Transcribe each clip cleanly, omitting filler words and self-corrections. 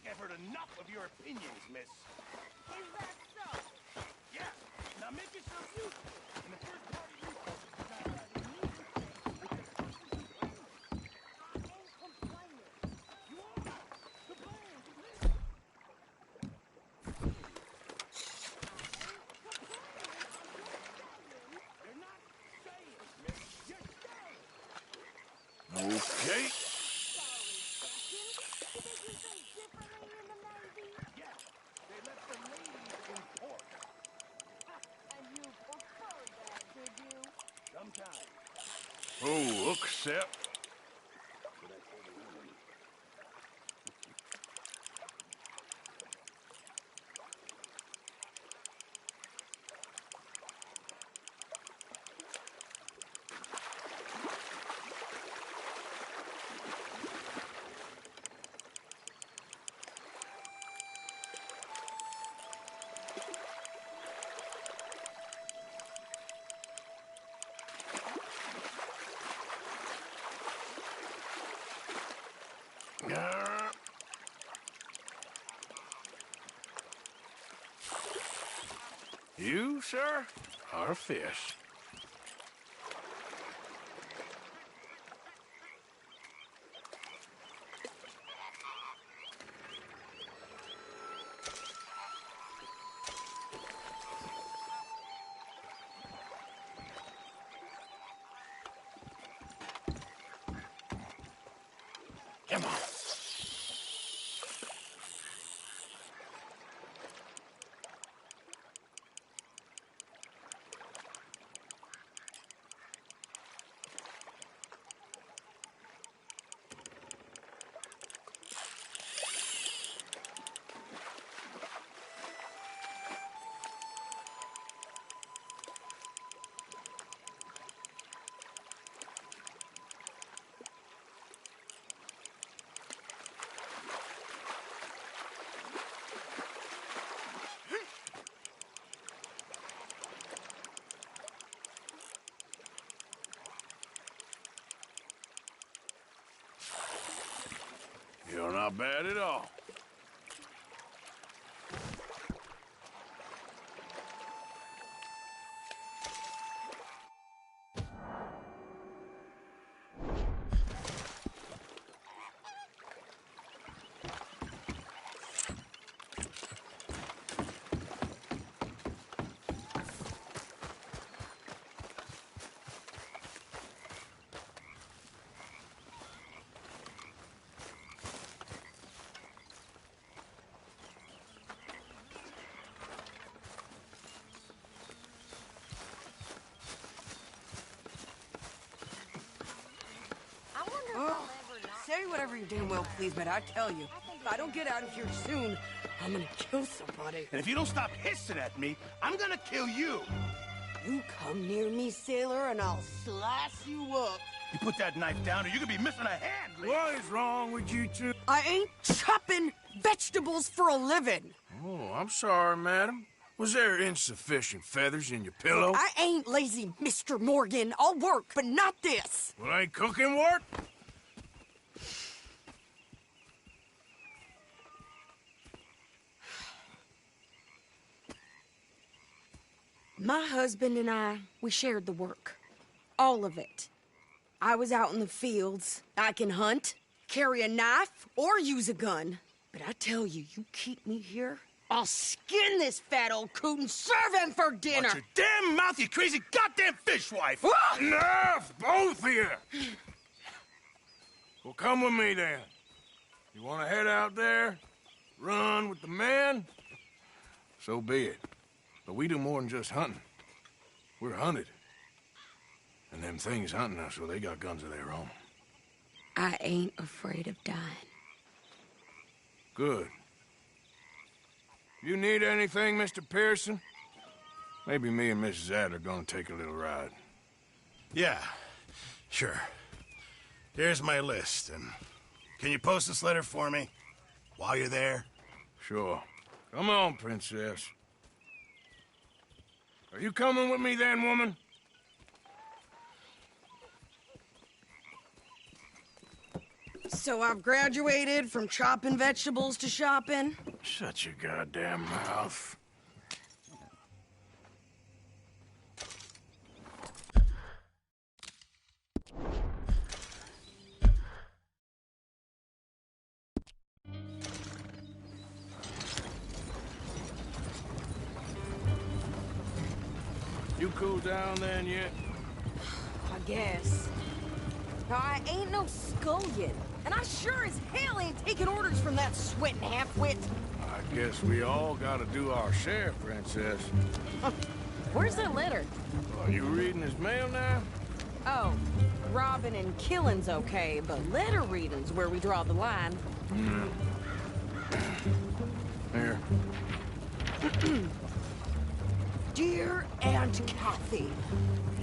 I've heard enough of your opinions, miss. Is that so? Yeah. Now make yourself useful. In the first part of you... Okay. Oh, accept. You, sir, are a fish. Come on. You're not bad at all. Say whatever you damn well please, but I tell you, if I don't get out of here soon, I'm gonna kill somebody. And if you don't stop hissing at me, I'm gonna kill you. You come near me, sailor, and I'll slice you up. You put that knife down or you're gonna be missing a hand. What is wrong with you two? I ain't chopping vegetables for a living. Oh, I'm sorry, madam. Was there insufficient feathers in your pillow? I ain't lazy, Mr. Morgan. I'll work, but not this. Well, ain't cooking work? My husband and I, we shared the work. All of it. I was out in the fields. I can hunt, carry a knife, or use a gun. But I tell you, you keep me here, I'll skin this fat old coot and serve him for dinner. Watch your damn mouth, you crazy goddamn fishwife! Enough, both of you! Well, come with me, then. You want to head out there, run with the men? So be it. But we do more than just hunting. We're hunted. And them things hunting us, well, they got guns of their own. I ain't afraid of dying. Good. You need anything, Mr. Pearson? Maybe me and Mrs. Adler are gonna take a little ride. Yeah, sure. Here's my list, and can you post this letter for me while you're there? Sure. Come on, princess. Are you coming with me then, woman? So I've graduated from chopping vegetables to shopping. Shut your goddamn mouth. You cooled down then yet? I guess. Now, I ain't no scullion, and I sure as hell ain't taking orders from that sweating half-wit. I guess we all gotta do our share, Princess. Where's that letter? Are you reading his mail now? Oh, robbing and killing's okay, but letter reading's where we draw the line. Here. Dear Aunt Kathy,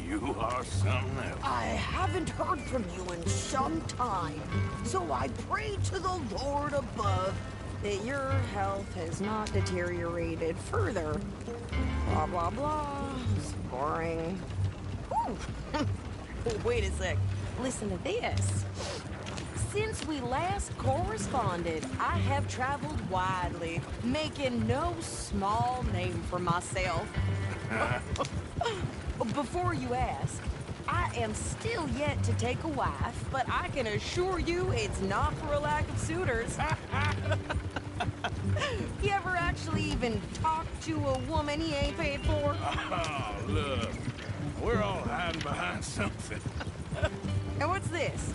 You are something else. I haven't heard from you in some time, so I pray to the Lord above that your health has not deteriorated further. Blah, blah, blah. It's boring. Ooh. Wait a sec. Listen to this. Since we last corresponded, I have traveled widely, making no small name for myself. Before you ask, I am still yet to take a wife, but I can assure you it's not for a lack of suitors. You ever actually even talk to a woman he ain't paid for? Oh, look. We're all hiding behind something. And what's this?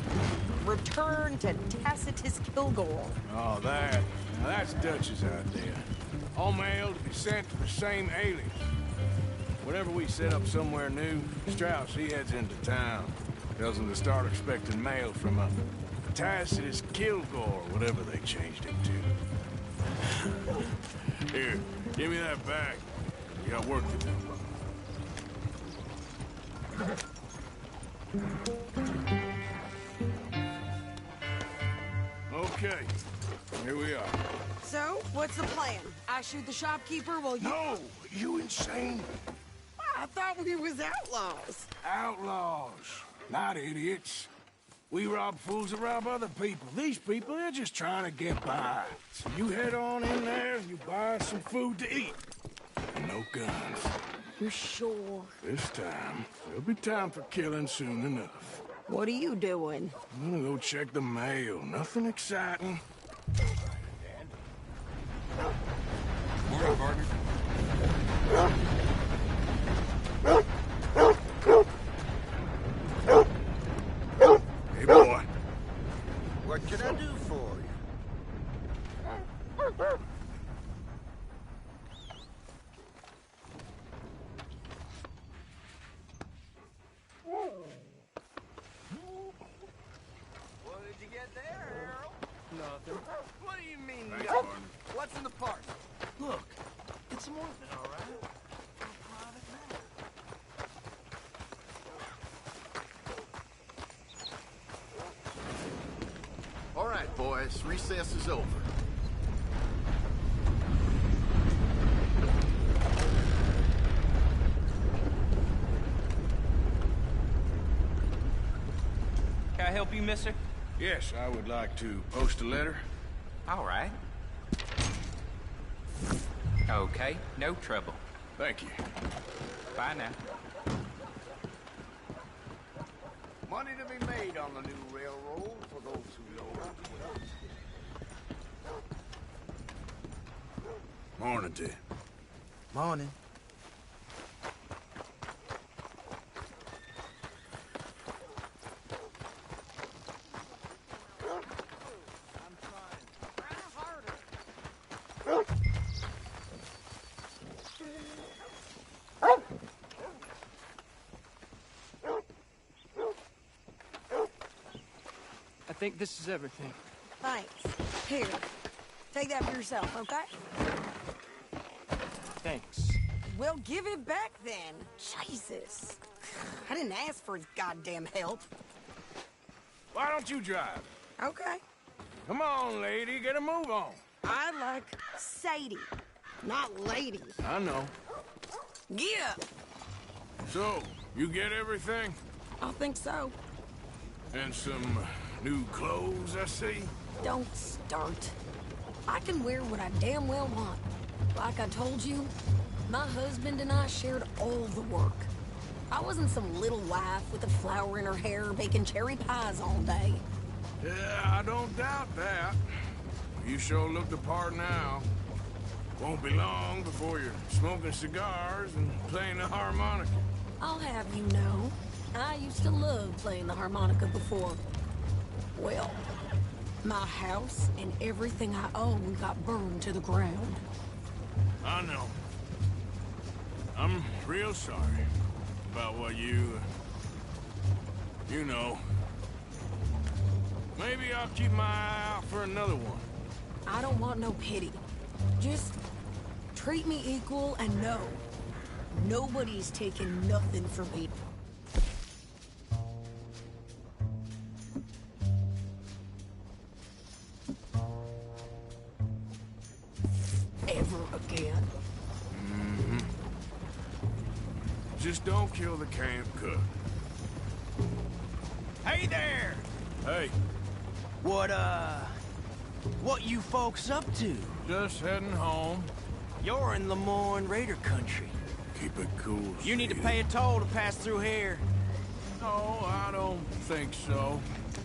Return to Tacitus Kilgore. Oh, that. Now, that's Dutch's idea. All mail to be sent to the same alias. Whenever we set up somewhere new, Strauss, he heads into town. Tells them to start expecting mail from a Tacitus Kilgore, whatever they changed it to. Here, give me that bag. We got work to do. Okay, here we are. So, what's the plan? I shoot the shopkeeper while you... No, you insane? I thought we was outlaws. Outlaws, not idiots. We rob fools that rob other people. These people, they're just trying to get by. So you head on in there, you buy some food to eat. And no guns. You sure? This time, there'll be time for killing soon enough. What are you doing? I'm gonna go check the mail. Nothing exciting. Morning, partner. Hey, boy. What can I do for you? What did you get there, Earl? Nothing. What do you mean, Thanks, nothing? partner. What's in the park? Look, it's more than all right. All right, boys. Recess is over. Can I help you, mister? Yes, I would like to post a letter. All right. Okay, no trouble. Thank you. Bye now. Money to be made on the new railroad for those who know it. Morning to you. Morning. I think this is everything. Thanks. Here. Take that for yourself, okay? Thanks. Well, give it back then. Jesus. I didn't ask for his goddamn help. Why don't you drive? Okay. Come on, lady, get a move on. I like Sadie, not lady. I know. Yeah, So, you get everything? I think so. And some New clothes, I see. Don't start. I can wear what I damn well want. Like I told you, my husband and I shared all the work. I wasn't some little wife with a flower in her hair baking cherry pies all day. Yeah, I don't doubt that. You sure look the part now. Won't be long before you're smoking cigars and playing the harmonica. I'll have you know, I used to love playing the harmonica before. Well, my house and everything I own got burned to the ground. I know. I'm real sorry about what you know. Maybe I'll keep my eye out for another one. I don't want no pity. Just treat me equal and know nobody's taking nothing from me. Ever again. Just don't kill the camp cook. Hey there! Hey, What you folks up to? just heading home. You're in Lemoyne Raider country. Keep it cool. You need to Sadie. pay a toll to pass through here. No, I don't think so.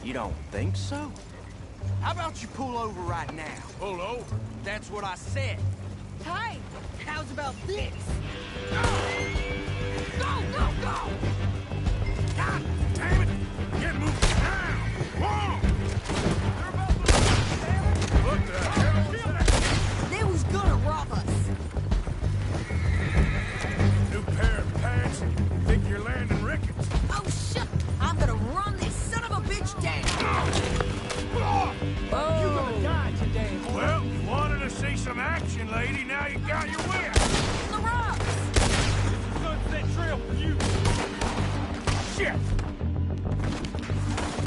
You don't think so? How about you pull over right now? Pull over. That's what I said. Hey, how's about this? Go, go, go! God damn it! Get moving now! Whoa! What the hell was that? They was gonna rob us. New pair of pants? Think you're landing rickets? Oh, shit! I'm gonna run this son of a bitch down! You're gonna die today. Well, you wanted to see some action, lady. Now you got your whip. The rocks! Sunset trail for you. Shit!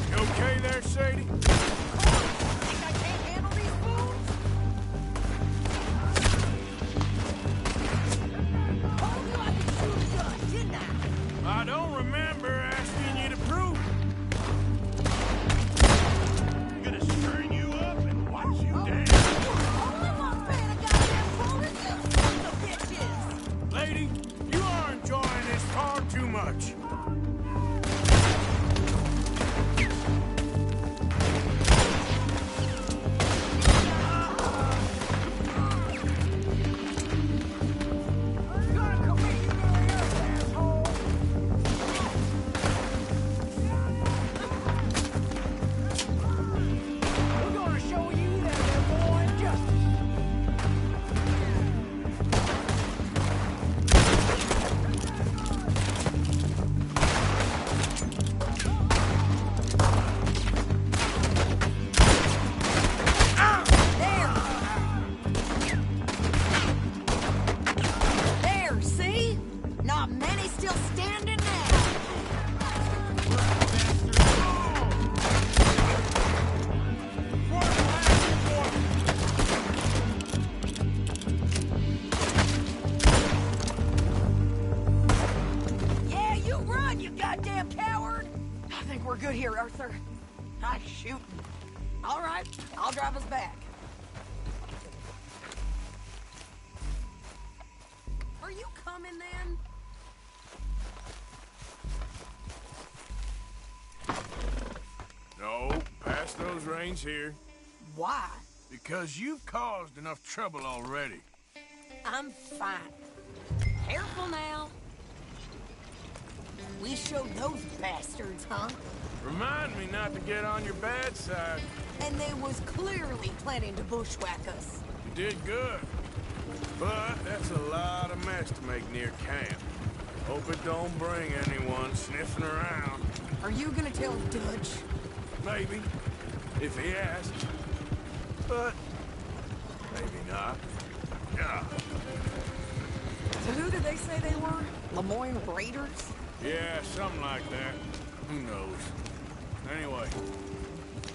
You okay there, Sadie? Think I can't handle these wounds? Told you I could shoot a gun, didn't I? I don't remember asking you to prove it. I'm gonna string you up and watch you dance. Only one fan of goddamn phone is you son of bitches! Lady, you are enjoying this far too much. We're gonna show you that Lemoyne justice. There, see? Not many still standing now. Yeah, you run, you goddamn coward! I think we're good here, Arthur. I shoot. All right, I'll drive us back. Are you coming then? No, pass those reins here. Why? Because you've caused enough trouble already. I'm fine. Careful now. We showed those bastards, huh? Remind me not to get on your bad side. And they was clearly planning to bushwhack us. You did good. But that's a lot of mess to make near camp. Hope it don't bring anyone sniffing around. Are you gonna tell Dutch? Maybe, if he asks. But maybe not. Yeah. So who did they say they were? Lemoyne Raiders? Yeah, something like that. Who knows? Anyway,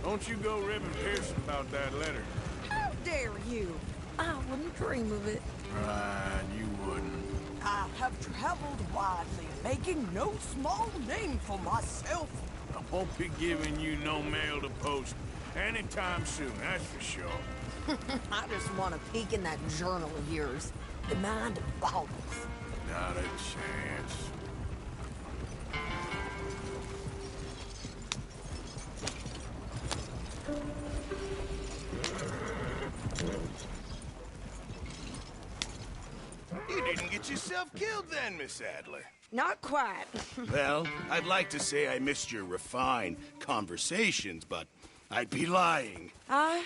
don't you go ribbing Pearson about that letter. How dare you? I wouldn't dream of it. Right, you wouldn't. I have traveled widely, making no small name for myself. I won't be giving you no mail to post anytime soon, that's for sure. I just want to peek in that journal of yours. The mind boggles. Not a chance. You didn't get yourself killed then, Miss Adler. Not quite. Well, I'd like to say I missed your refined conversations, but I'd be lying. I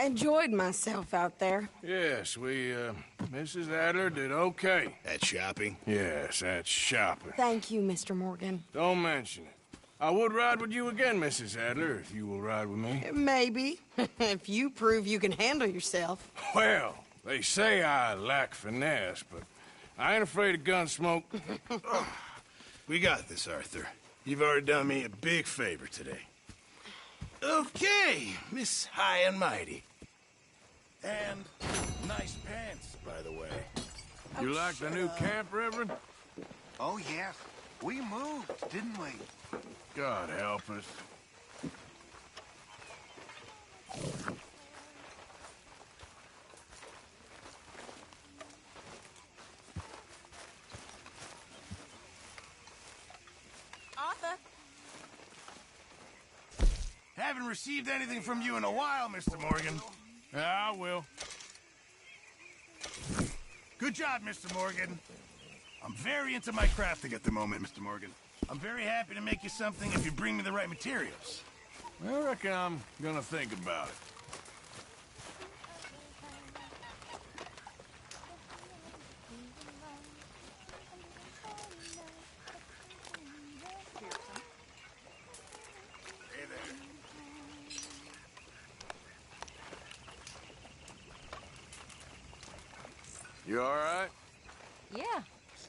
enjoyed myself out there. Yes, Mrs. Adler did okay. At shopping? Yes, that's shopping. Thank you, Mr. Morgan. Don't mention it. I would ride with you again, Mrs. Adler, if you will ride with me. Maybe. If you prove you can handle yourself. Well, they say I lack finesse, but I ain't afraid of gun smoke. We got this, Arthur. You've already done me a big favor today. Okay, Miss High and Mighty. And nice pants, by the way. You like the new camp, Reverend? Oh, yes. We moved, didn't we? God help us. Arthur? Haven't received anything from you in a while, Mr. Morgan. I will. Good job, Mr. Morgan. I'm very into my crafting at the moment, Mr. Morgan. I'm very happy to make you something if you bring me the right materials. I reckon I'm gonna think about it. Hey there. You all right? Yeah,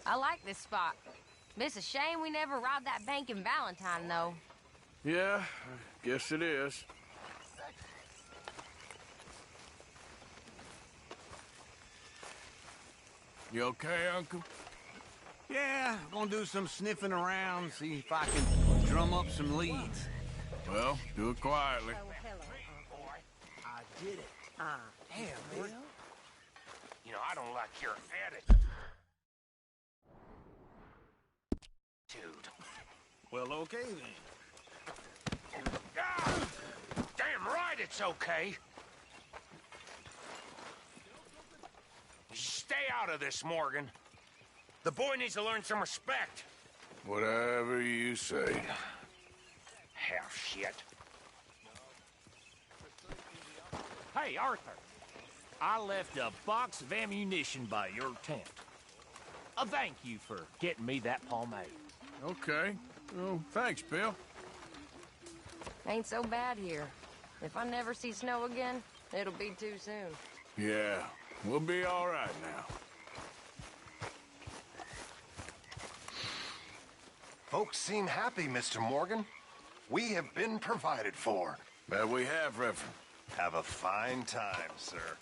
I like this spot. It's a shame we never robbed that bank in Valentine, though. Yeah, I guess it is. You okay, Uncle? Yeah, gonna do some sniffing around, see if I can drum up some leads. Well, do it quietly. I did it. Damn, man. You know, I don't like your attitude. Well, okay then. Ah, damn right it's okay. Stay out of this, Morgan. The boy needs to learn some respect. Whatever you say. Half shit. Hey, Arthur. I left a box of ammunition by your tent. A thank you for getting me that pomade. Okay. Oh, thanks, Bill. Ain't so bad here. If I never see snow again, it'll be too soon. Yeah, we'll be all right now. Folks seem happy, Mr. Morgan. We have been provided for. That we have, Reverend. Have a fine time, sir.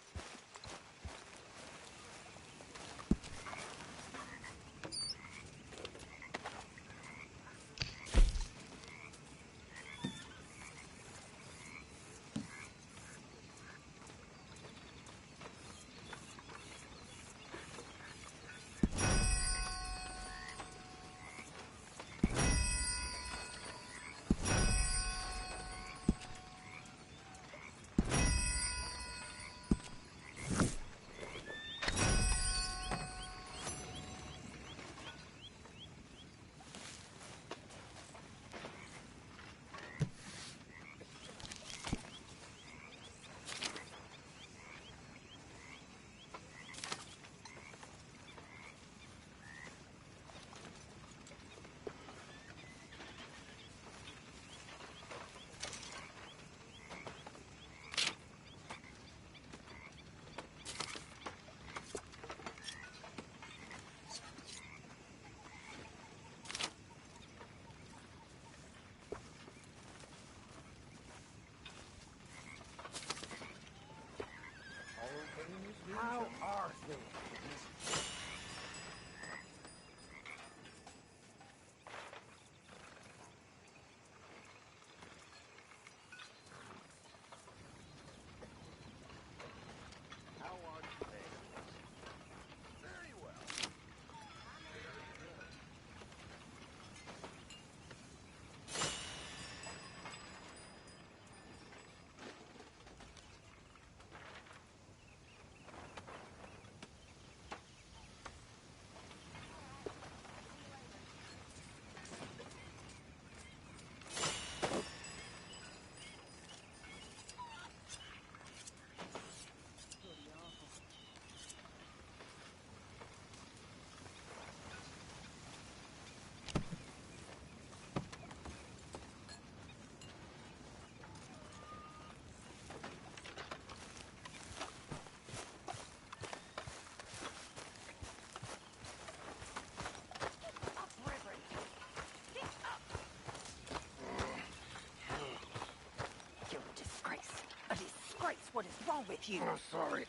what is wrong with you. I'm sorry.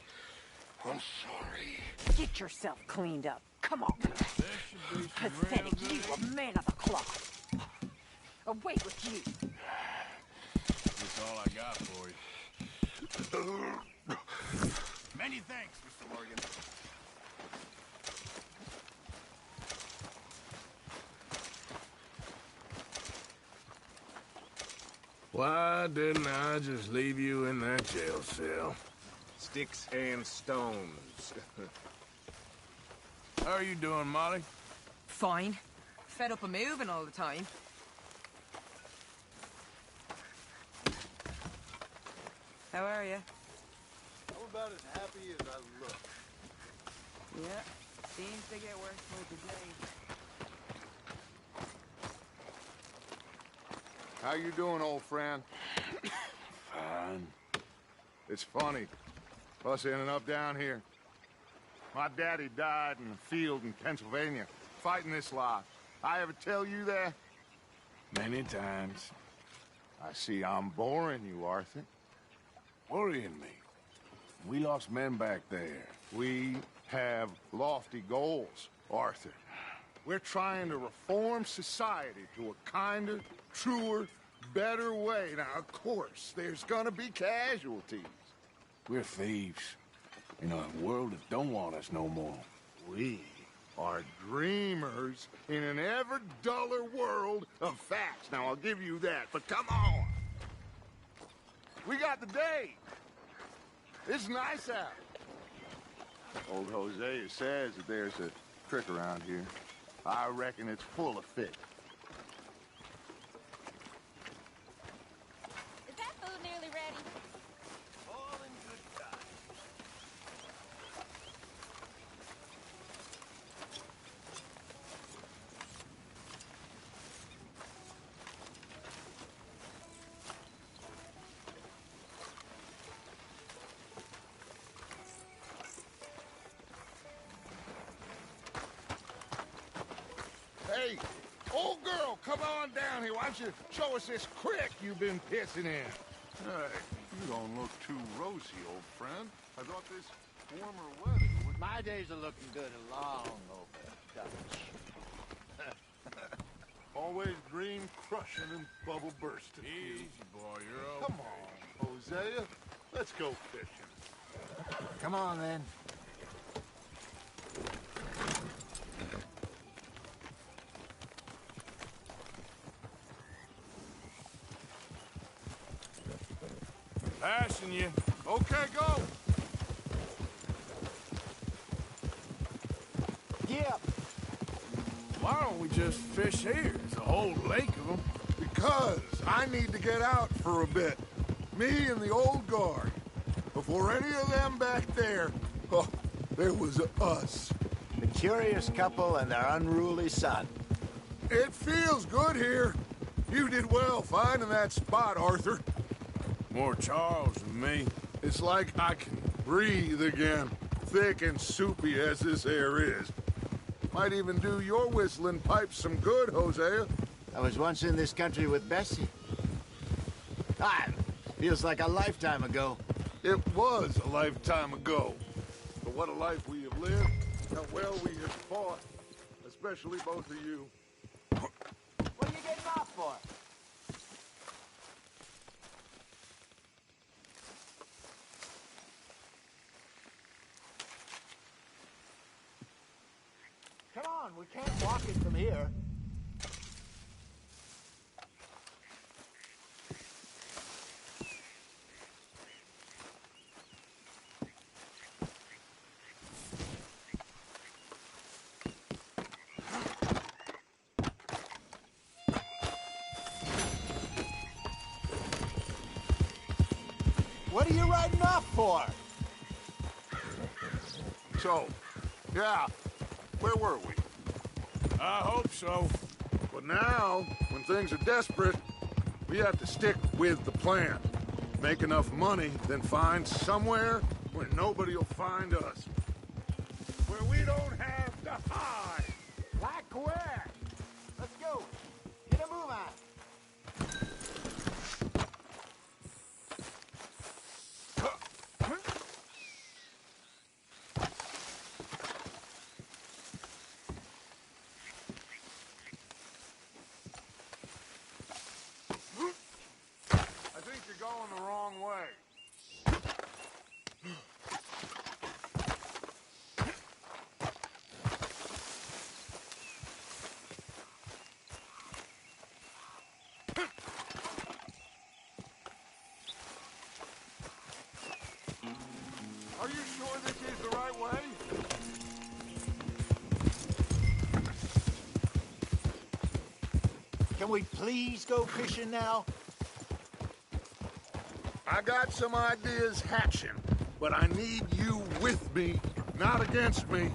I'm sorry. Get yourself cleaned up. Come on. There should be some Pathetic. real You good... a man of the cloth. Away with you. That's all I got for you. Many thanks, Mr. Morgan. Why didn't I just leave you in that jail cell? Sticks and stones. How are you doing, Molly? Fine. Fed up of moving all the time. How are you? I'm about as happy as I look. Yeah. Seems to get worse by the day. How you doing, old friend? Fine. It's funny, us ending up down here. My daddy died in the field in Pennsylvania, fighting this lot. I ever tell you that? Many times. I see I'm boring you, Arthur. Worrying me. We lost men back there. We have lofty goals, Arthur. We're trying to reform society to a kinder, truer, better way. Now, of course, there's gonna be casualties. We're thieves. In a world that don't want us no more. We are dreamers in an ever duller world of facts. Now, I'll give you that, but come on. We got the day. It's nice out. Old Hosea says that there's a trick around here. I reckon it's full of fish. Is that food nearly ready? All in good time. Hey, old girl, come on down here. Why don't you show us this creek you've been pissing in? Hey, you don't look too rosy, old friend. I thought this warmer weather would... My days are looking good along over, Dutch. Always dream crushing and bubble bursting. Easy, boy, you're okay. Come on, Hosea. Let's go fishing. Come on, then. Passing you. Okay, go. Yeah. Why don't we just fish here? There's a whole lake of them. Because I need to get out for a bit. Me and the old guard. Before any of them back there, oh, there was us. The curious couple and their unruly son. It feels good here. You did well finding that spot, Arthur. More Charles than me. It's like I can breathe again, thick and soupy as this air is. Might even do your whistling pipes some good, Hosea. I was once in this country with Bessie. Time. Feels like a lifetime ago. It was a lifetime ago. But what a life we have lived, how well we have fought. Especially both of you. What are you getting off for? Come on, we can't walk it from here. What are you riding off for? So, yeah, where were we? I hope so. But now, when things are desperate, we have to stick with the plan. Make enough money, then find somewhere where nobody will find us. Where we don't have to hide. Like where? Let's go. Get a move on. Are you sure this is the right way? Can we please go fishing now? I got some ideas hatching, but I need you with me, not against me.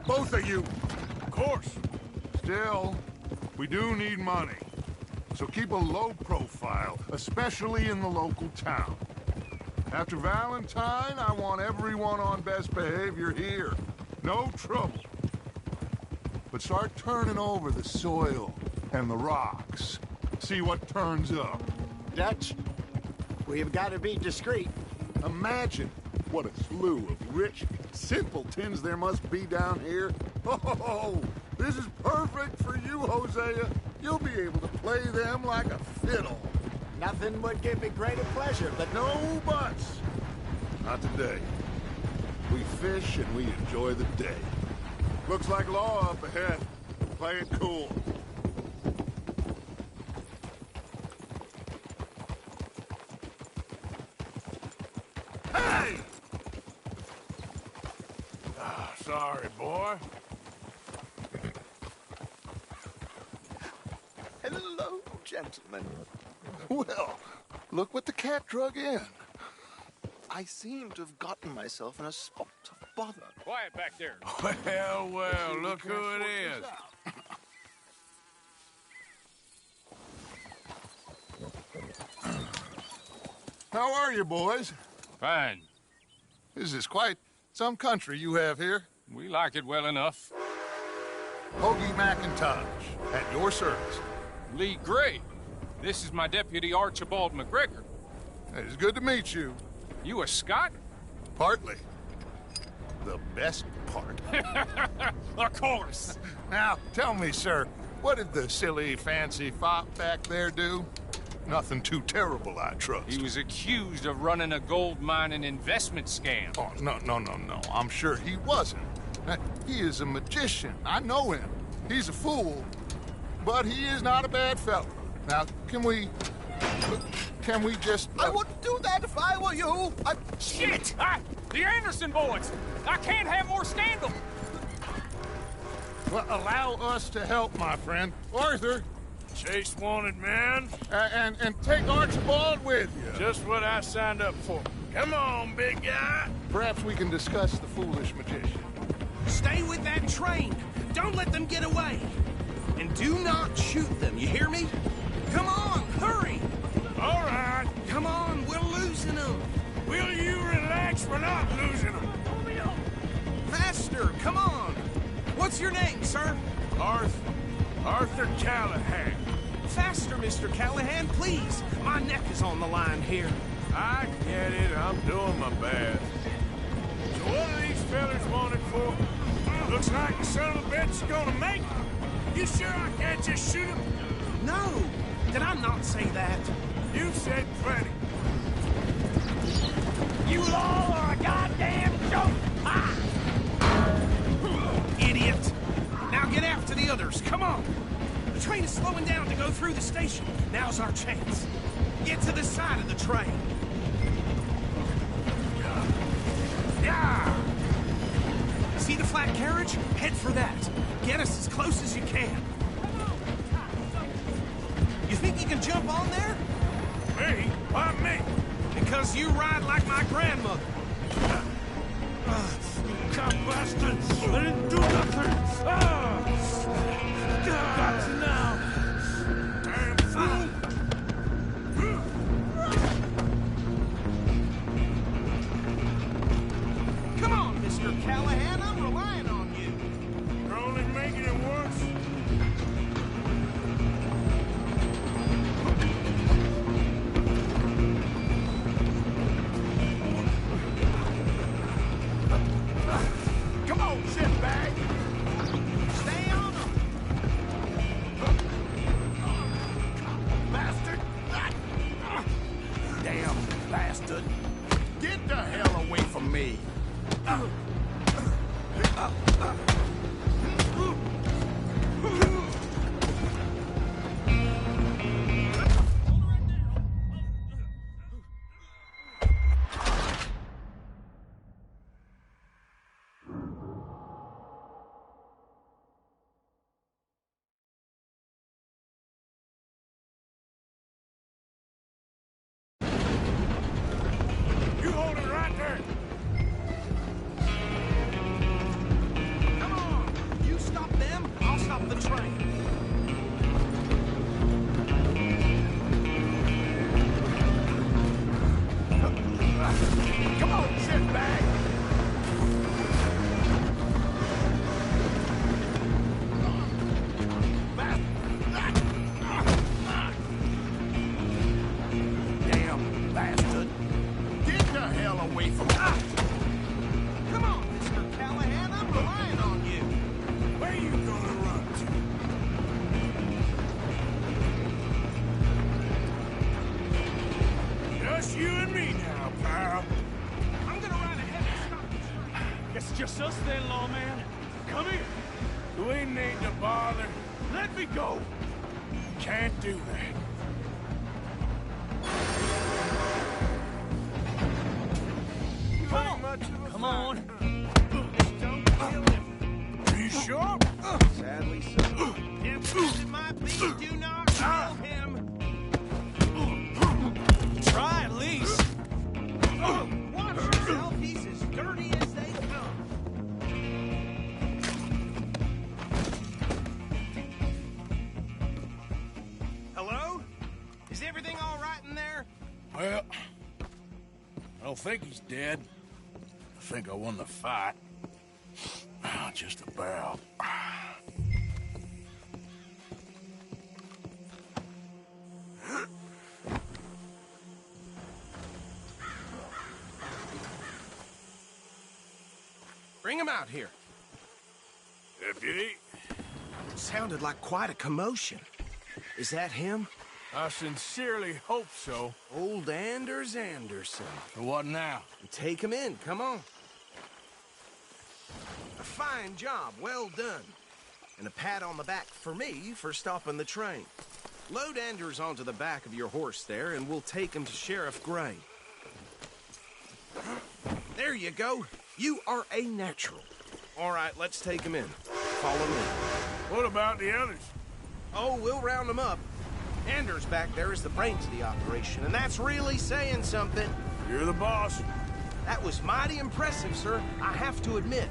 Both of you. Of course. Still, we do need money. So keep a low profile, especially in the local town. After Valentine, I want everyone on best behavior here. No trouble. But start turning over the soil and the rocks. See what turns up. Dutch, we've got to be discreet. Imagine what a slew of rich simpletons there must be down here. Oh, this is perfect for you, Hosea. You'll be able to play them like a fiddle. Nothing would give me greater pleasure, but No buts. Not today. We fish and we enjoy the day. Looks like law up ahead. Play it cool. Hey! Sorry, boy. Hello, gentlemen. Well, look what the cat drug in. I seem to have gotten myself in a spot of bother. Quiet back there. Well, look who it is. How are you, boys? Fine. This is quite some country you have here. We like it well enough. Hoagie McIntosh, at your service. Lee Gray. This is my deputy Archibald McGregor. It's good to meet you. You a Scot? Partly. The best part. Of course. Now, tell me, sir, what did the silly, fancy fop back there do? Nothing too terrible, I trust. He was accused of running a gold mining investment scam. Oh, no. I'm sure he wasn't. He is a magician. I know him. He's a fool, but he is not a bad fellow. Now, can we just... I wouldn't do that if I were you. Shit! The Anderson boys! I can't have more scandal! Well, allow us to help, my friend. Arthur, Chase wanted man. and take Archibald with you. Just what I signed up for. Come on, big guy. Perhaps we can discuss the foolish magician. Stay with that train. Don't let them get away. And do not shoot them, you hear me? Come on, hurry! All right. Come on, we're losing them. Will you relax? We're not losing them. Faster, come on. What's your name, sir? Arthur Callahan. Faster, Mr. Callahan, please. My neck is on the line here. I get it. I'm doing my best. So what are these fellas wanted for? Looks like the son of a bitch is gonna make it. You sure I can't just shoot him? No, did I not say that? You said plenty. You all are a goddamn joke! Ah! Idiot! Now get after the others, come on! The train is slowing down to go through the station. Now's our chance. Get to the side of the train. Yeah! See the flat carriage? Head for that. Get us as close as you can. You think you can jump on there? Me? Why me? Because you ride like my grandmother. Come bastards! I didn't do nothing! Got you now! Damn fool! Come on, Mr. Callahan, I'm relying on you. You're only making it worse. Come on, shitbag! Stay on them. It's us then, lawman. Come here. Do we need to bother? Let me go. Can't do that. Come on. Don't kill him. Are you sure? Sadly so. It might be. Do not kill him. Try at least. Watch yourself. He's as dirty as they come. Hello? Is everything all right in there? Well, I don't think he's dead. I think I won the fight. Just about. Bring him out here. Deputy? Sounded like quite a commotion. Is that him? I sincerely hope so. Old Anders Anderson. So what now? Take him in, come on. A fine job, well done. And a pat on the back for me for stopping the train. Load Anders onto the back of your horse there, and we'll take him to Sheriff Gray. There you go. You are a natural. All right, let's take him in. Follow me. What about the others? Oh, we'll round them up. Anders back there is the brains of the operation, and that's really saying something. You're the boss. That was mighty impressive, sir. I have to admit.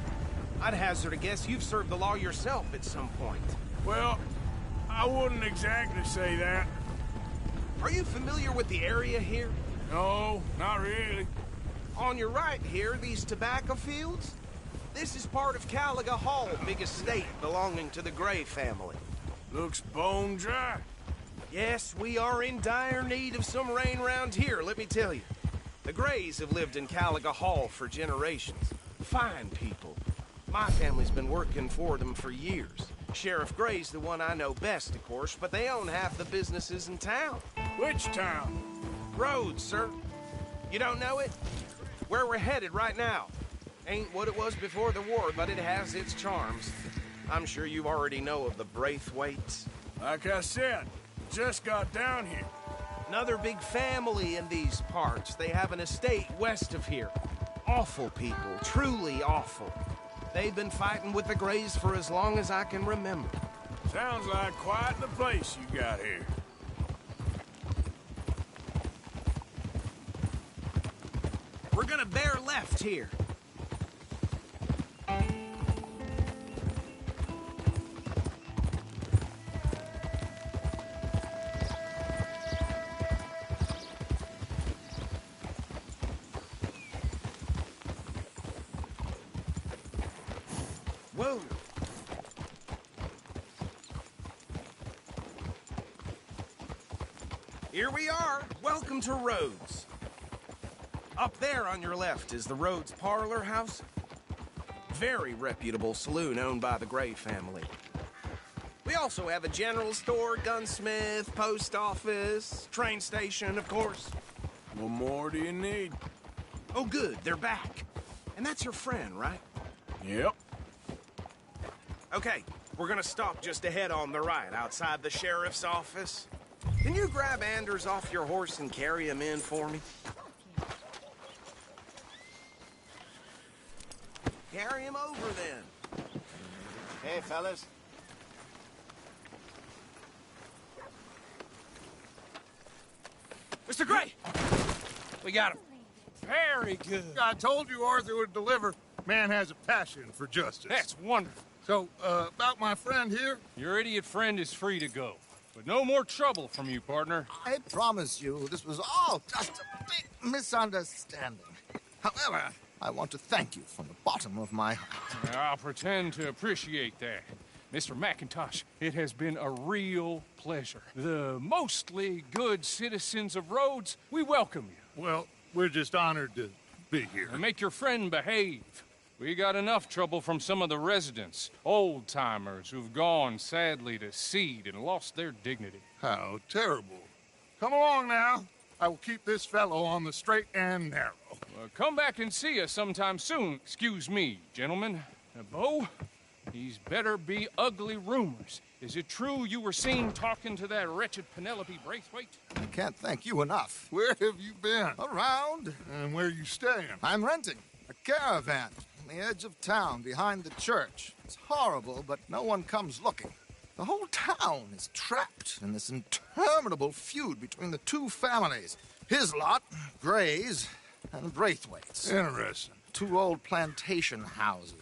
I'd hazard a guess you've served the law yourself at some point. Well, I wouldn't exactly say that. Are you familiar with the area here? No, not really. On your right here, these tobacco fields? This is part of Caliga Hall, big estate belonging to the Gray family. Looks bone dry. Yes, we are in dire need of some rain round here, let me tell you. The Grays have lived in Caliga Hall for generations. Fine people. My family's been working for them for years. Sheriff Gray's the one I know best, of course, but they own half the businesses in town. Which town? Rhodes, sir. You don't know it? Where we're headed right now. Ain't what it was before the war, but it has its charms. I'm sure you already know of the Braithwaites. Like I said, just got down here. Another big family in these parts. They have an estate west of here. Awful people, truly awful. They've been fighting with the Grays for as long as I can remember. Sounds like quite the place you got here. We're gonna bear left here. Whoa. Here we are. Welcome to Rhodes. Up there on your left is the Rhodes Parlor House. Very reputable saloon owned by the Gray family. We also have a general store, gunsmith, post office, train station, of course. What more do you need? Oh, good. They're back. And that's your friend, right? Yep. Okay, we're gonna stop just ahead on the right, outside the sheriff's office. Can you grab Anders off your horse and carry him in for me? Carry him over, then. Hey, fellas. Mr. Gray! We got him. Very good. I told you Arthur would deliver. Man has a passion for justice. That's wonderful. So, about my friend here? Your idiot friend is free to go. But no more trouble from you, partner. I promise you, this was all just a big misunderstanding. However, I want to thank you from the bottom of my heart. I'll pretend to appreciate that. Mr. McIntosh, it has been a real pleasure. The mostly good citizens of Rhodes, we welcome you. Well, we're just honored to be here. And make your friend behave. We got enough trouble from some of the residents, old-timers who've gone, sadly, to seed and lost their dignity. How terrible. Come along now. I will keep this fellow on the straight and narrow. Come back and see us sometime soon. Excuse me, gentlemen. Bo, these better be ugly rumors. Is it true you were seen talking to that wretched Penelope Braithwaite? I can't thank you enough. Where have you been? Around. And where are you staying? I'm renting a caravan on the edge of town behind the church. It's horrible, but no one comes looking. The whole town is trapped in this interminable feud between the two families. His lot, Gray's, and Braithwaite's. Interesting. Two old plantation houses,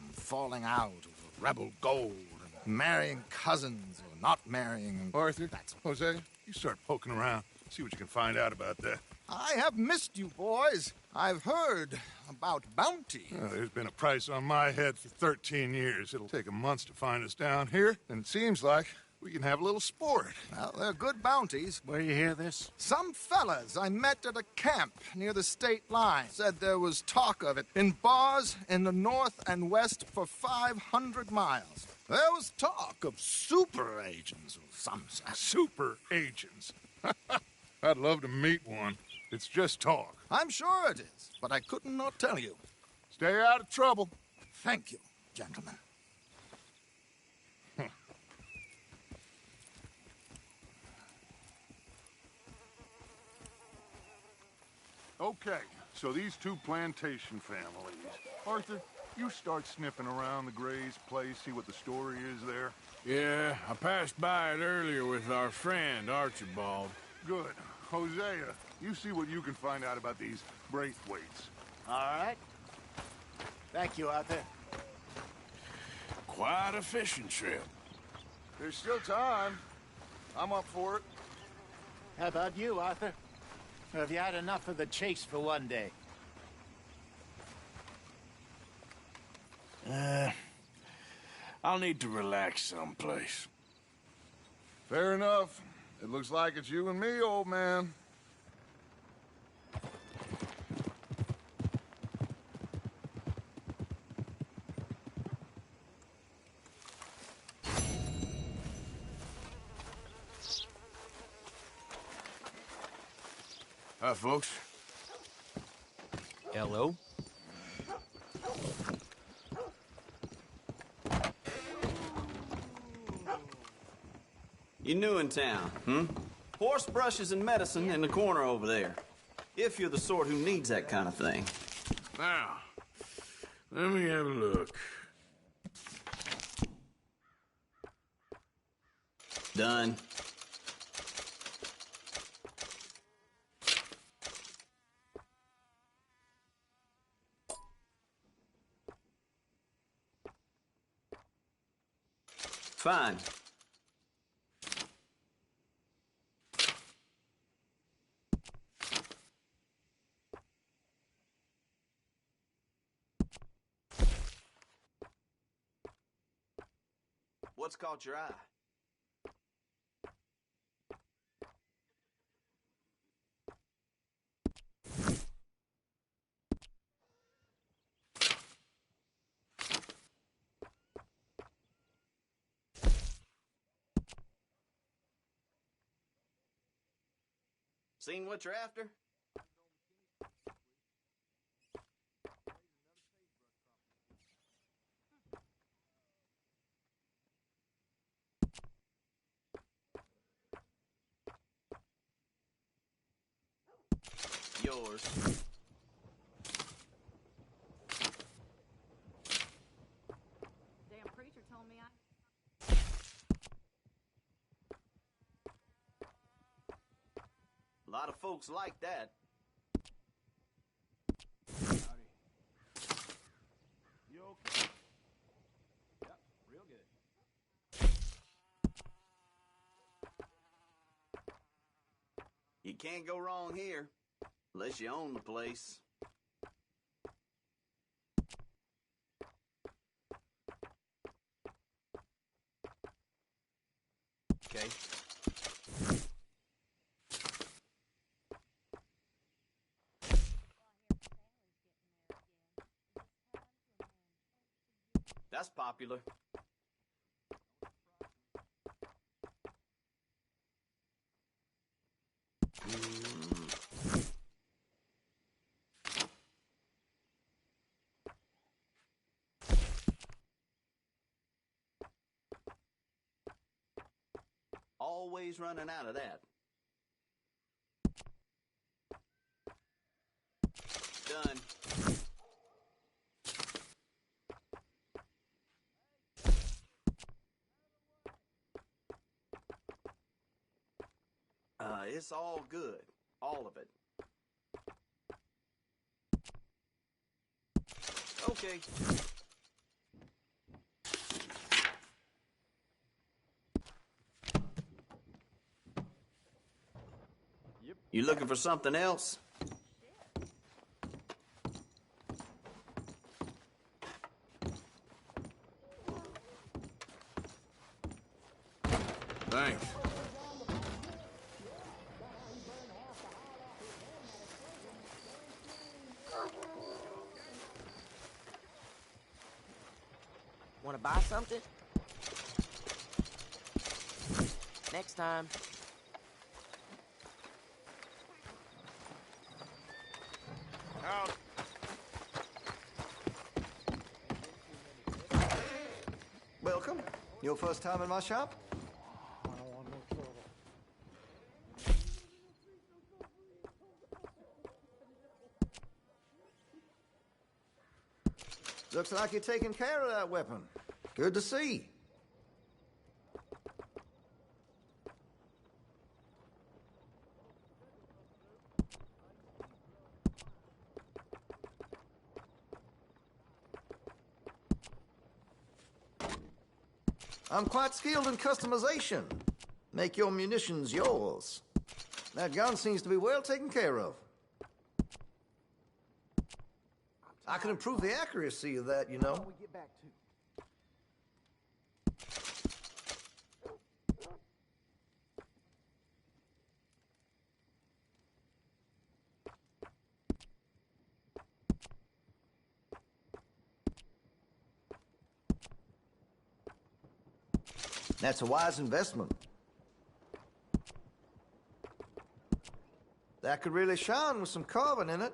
and falling out over rebel gold, and marrying cousins or not marrying. Arthur, Jose, you start poking around. See what you can find out about that. I have missed you, boys. I've heard about bounty. Well, there's been a price on my head for 13 years. It'll take 'em months to find us down here, and it seems like we can have a little sport. Well, they're good bounties. Where you hear this? Some fellas I met at a camp near the state line said there was talk of it in bars in the north and west for 500 miles. There was talk of super agents of some sort. Super agents. I'd love to meet one. It's just talk. I'm sure it is, but I couldn't not tell you. Stay out of trouble. Thank you, gentlemen. Okay, so these two plantation families. Arthur, you start sniffing around the Gray's place, see what the story is there. Yeah, I passed by it earlier with our friend, Archibald. Good. Hosea, you see what you can find out about these Braithwaites. All right. Thank you, Arthur. Quite a fishing trip. There's still time. I'm up for it. How about you, Arthur? Or have you had enough of the chase for one day? I'll need to relax someplace. Fair enough. It looks like it's you and me, old man. Hi, folks. Hello. You new in town, hmm? Horse brushes and medicine in the corner over there. If you're the sort who needs that kind of thing. Now, let me have a look. Done. Fine. What's caught your eye? Seen what you're after? Yours. Damn preacher told me A lot of folks like that. Howdy. You okay? Yep, real good. You can't go wrong here, unless you own the place. Okay. That's popular. always running out of that. Done. It's all good. All of it. Okay. You looking for something else? Thanks. Want to buy something? Next time. Out. Welcome. Your first time in my shop? Looks like you're taking care of that weapon. Good to see. I'm quite skilled in customization. Make your munitions yours. That gun seems to be well taken care of. I can improve the accuracy of that, you know. That's a wise investment. That could really shine with some carbon in it.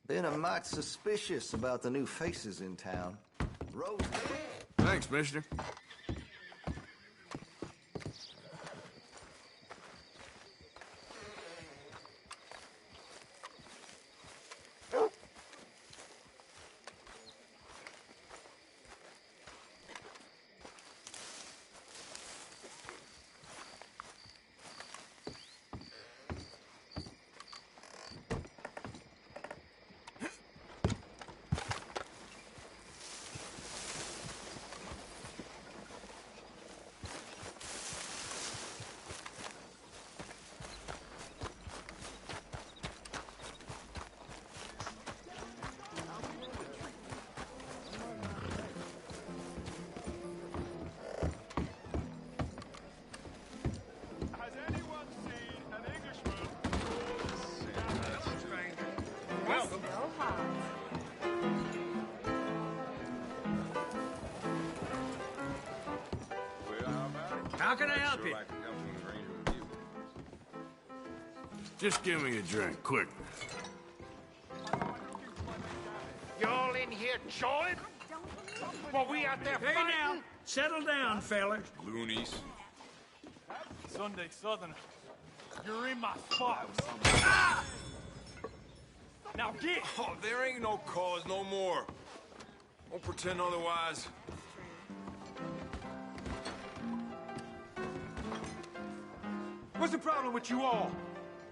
Been a mite suspicious about the new faces in town. Rose. Thanks, mister. How can I help you? Just give me a drink, quick. Y'all in here jawing? While we out there Hey fighting? now, settle down, fellas. Loonies. Sunday Southern, you're in my spot. Now get! Oh, there ain't no cause no more. Don't pretend otherwise. What's the problem with you all?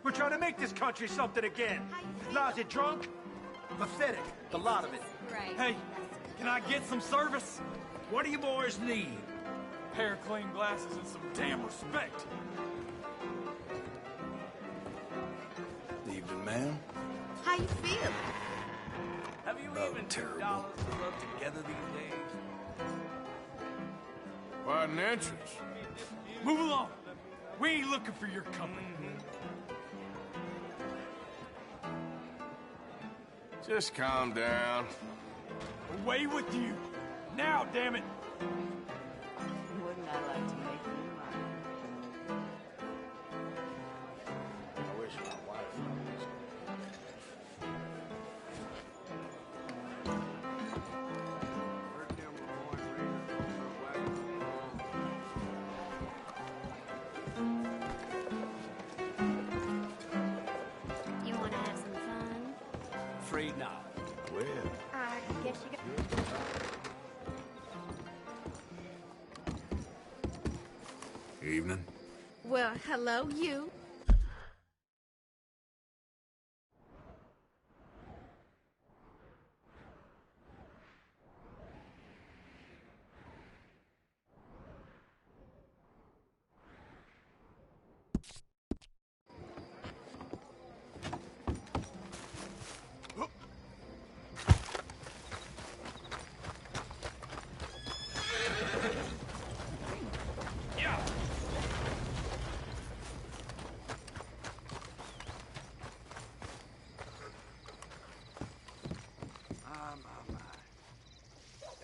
We're trying to make this country something again. Lousy drunk? Pathetic, the lot of it. Right. Hey, can I get some service? What do you boys need? Pair of clean glasses and some damn respect. Evening, ma'am. How you feel? Have you even $2 to rub together these days? Quite an entrance. Move along. We ain't looking for your company. Just calm down. Away with you. Now, damn it. Wouldn't I like to make you mine? I wish my wife was. You want to have some fun? Afraid not. Well. I guess you got... Evening. Well, hello, you.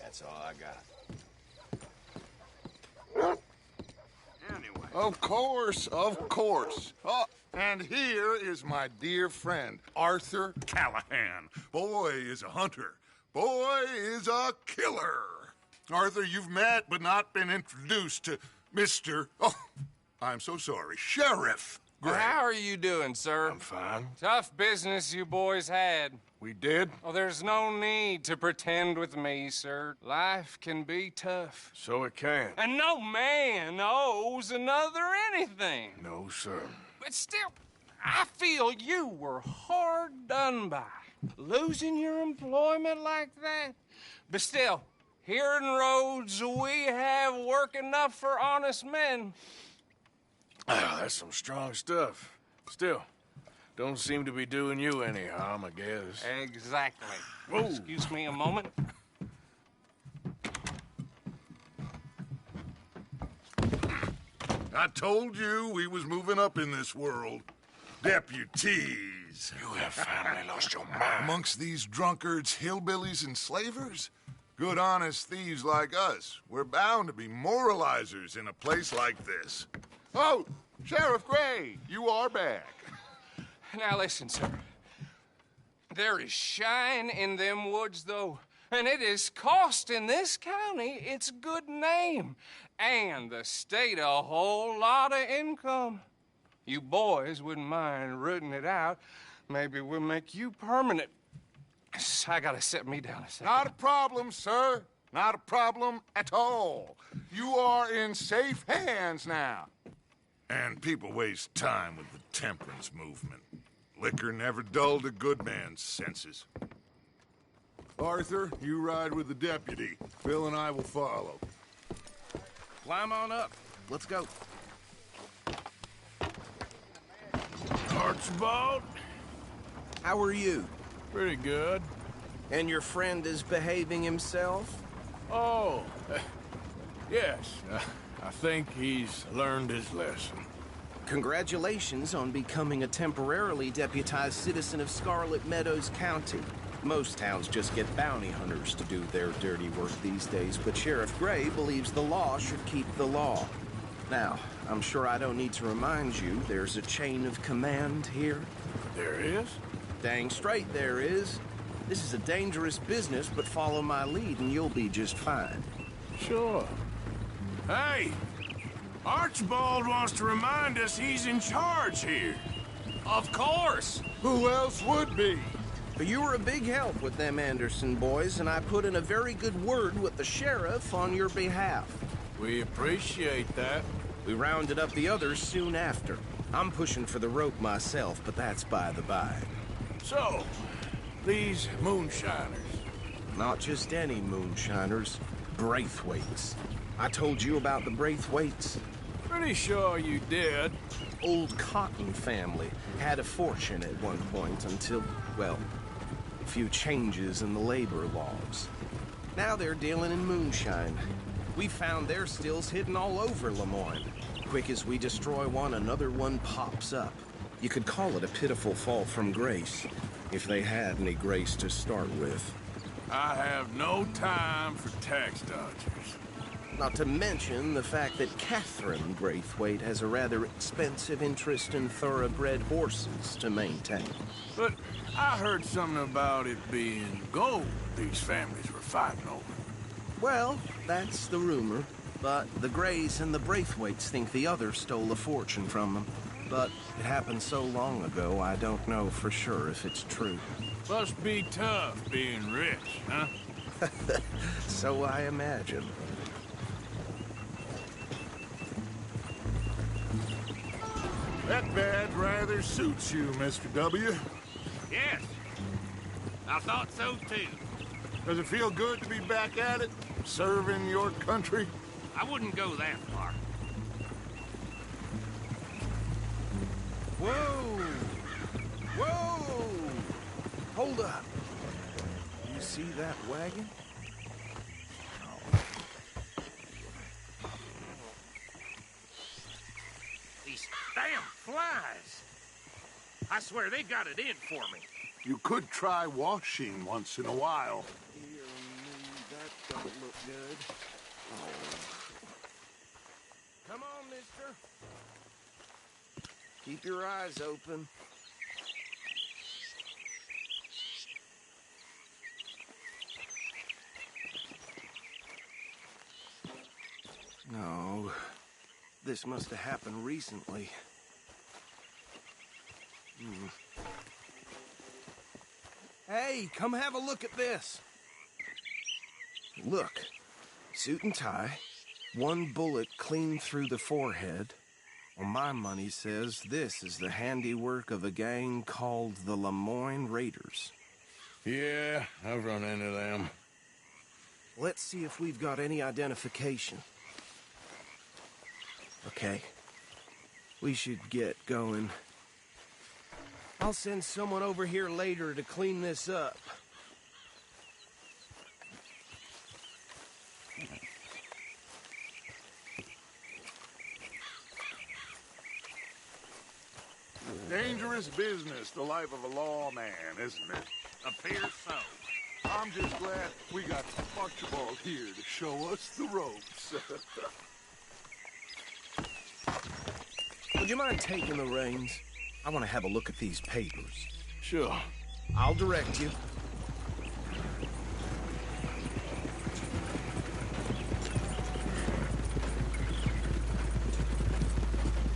That's all I got. Anyway. Of course. Oh, and here is my dear friend, Arthur Callahan. Boy is a hunter. Boy is a killer. Arthur, you've met but not been introduced to Mr. Oh, I'm so sorry, Sheriff Gray. How are you doing, sir? I'm fine. Tough business you boys had. We did? Oh, there's no need to pretend with me, sir. Life can be tough. So it can. And no man owes another anything. No, sir. But still, I feel you were hard done by. Losing your employment like that. But still, here in Rhodes, we have work enough for honest men. Ah, that's some strong stuff. Still, don't seem to be doing you any harm, I guess. Exactly. Whoa. Excuse me a moment. I told you we was moving up in this world. Deputies. You have finally lost your mind. Amongst these drunkards, hillbillies, and slavers? Good, honest thieves like us. We're bound to be moralizers in a place like this. Oh, Sheriff Gray, you are back. Now listen, sir. There is shine in them woods, though, and it is costing this county its good name and the state a whole lot of income. You boys wouldn't mind rooting it out. Maybe we'll make you permanent. I gotta sit me down a second. Not a problem, sir. Not a problem at all. You are in safe hands now. And people waste time with the temperance movement. Liquor never dulled a good man's senses. Arthur, you ride with the deputy. Bill and I will follow. Climb on up. Let's go. Archibald? How are you? Pretty good. And your friend is behaving himself? Oh, yes. I think he's learned his lesson. Congratulations on becoming a temporarily deputized citizen of Scarlet Meadows County. Most towns just get bounty hunters to do their dirty work these days, but Sheriff Gray believes the law should keep the law. Now, I'm sure I don't need to remind you there's a chain of command here. There is? Dang straight there is. This is a dangerous business, but follow my lead and you'll be just fine. Sure. Hey! Archibald wants to remind us he's in charge here. Of course! Who else would be? But you were a big help with them Anderson boys, and I put in a very good word with the sheriff on your behalf. We appreciate that. We rounded up the others soon after. I'm pushing for the rope myself, but that's by the by. So, these moonshiners. Not just any moonshiners, Braithwaites. I told you about the Braithwaites? Pretty sure you did. Old Cotton family had a fortune at one point until, well, a few changes in the labor laws. Now they're dealing in moonshine. We found their stills hidden all over Lemoyne. Quick as we destroy one, another one pops up. You could call it a pitiful fall from grace, if they had any grace to start with. I have no time for tax dodgers. Not to mention the fact that Catherine Braithwaite has a rather expensive interest in thoroughbred horses to maintain. But I heard something about it being gold these families were fighting over. Well, that's the rumor. But the Grays and the Braithwaites think the other stole a fortune from them. But it happened so long ago, I don't know for sure if it's true. Must be tough being rich, huh? So I imagine. That badge rather suits you, Mr. W. Yes. I thought so, too. Does it feel good to be back at it? Serving your country? I wouldn't go that far. Whoa! Whoa! Hold up. You see that wagon? These damn flies. I swear they got it in for me. You could try washing once in a while. Dear me, that don't look good. Oh. Come on, mister. Keep your eyes open. No. This must have happened recently. Hey, come have a look at this. Look. Suit and tie. One bullet clean through the forehead. Well, my money says this is the handiwork of a gang called the Lemoyne Raiders. Yeah, I've run into them. Let's see if we've got any identification. Okay. We should get going. I'll send someone over here later to clean this up. Dangerous business, the life of a lawman, isn't it? Appears so. I'm just glad we got Archibald here to show us the ropes. Would you mind taking the reins? I want to have a look at these papers. Sure. I'll direct you.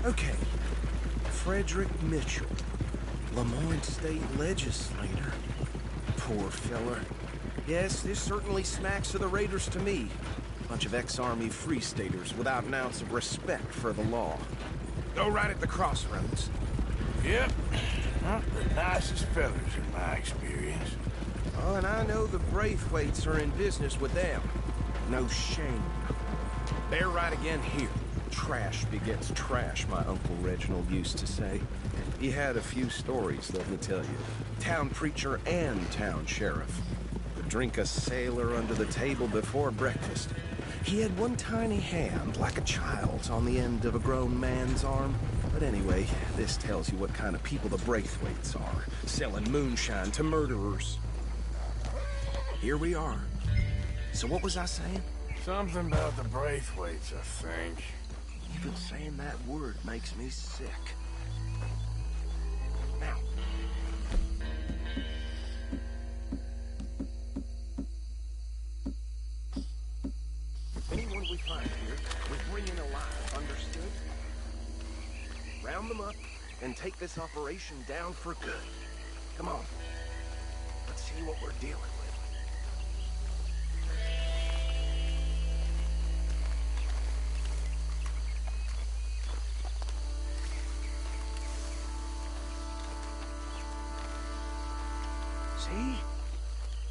Okay. Frederick Mitchell, Lemoyne State Legislator. Poor fella. Yes, this certainly smacks of the Raiders to me. Bunch of ex-Army Free Staters without an ounce of respect for the law. Go right at the crossroads. Yep. Not the nicest fellas in my experience. Oh, and I know the Braithwaites are in business with them. No shame. They're right again here. Trash begets trash, my Uncle Reginald used to say. He had a few stories, let me tell you. Town preacher and town sheriff. Could drink a sailor under the table before breakfast. He had one tiny hand, like a child's, on the end of a grown man's arm. But anyway, this tells you what kind of people the Braithwaites are. Selling moonshine to murderers. Here we are. So what was I saying? Something about the Braithwaites, I think. Even saying that word makes me sick. Now. Anyone we find here, we bring in alive, understood? Round them up and take this operation down for good. Come on. Let's see what we're dealing with.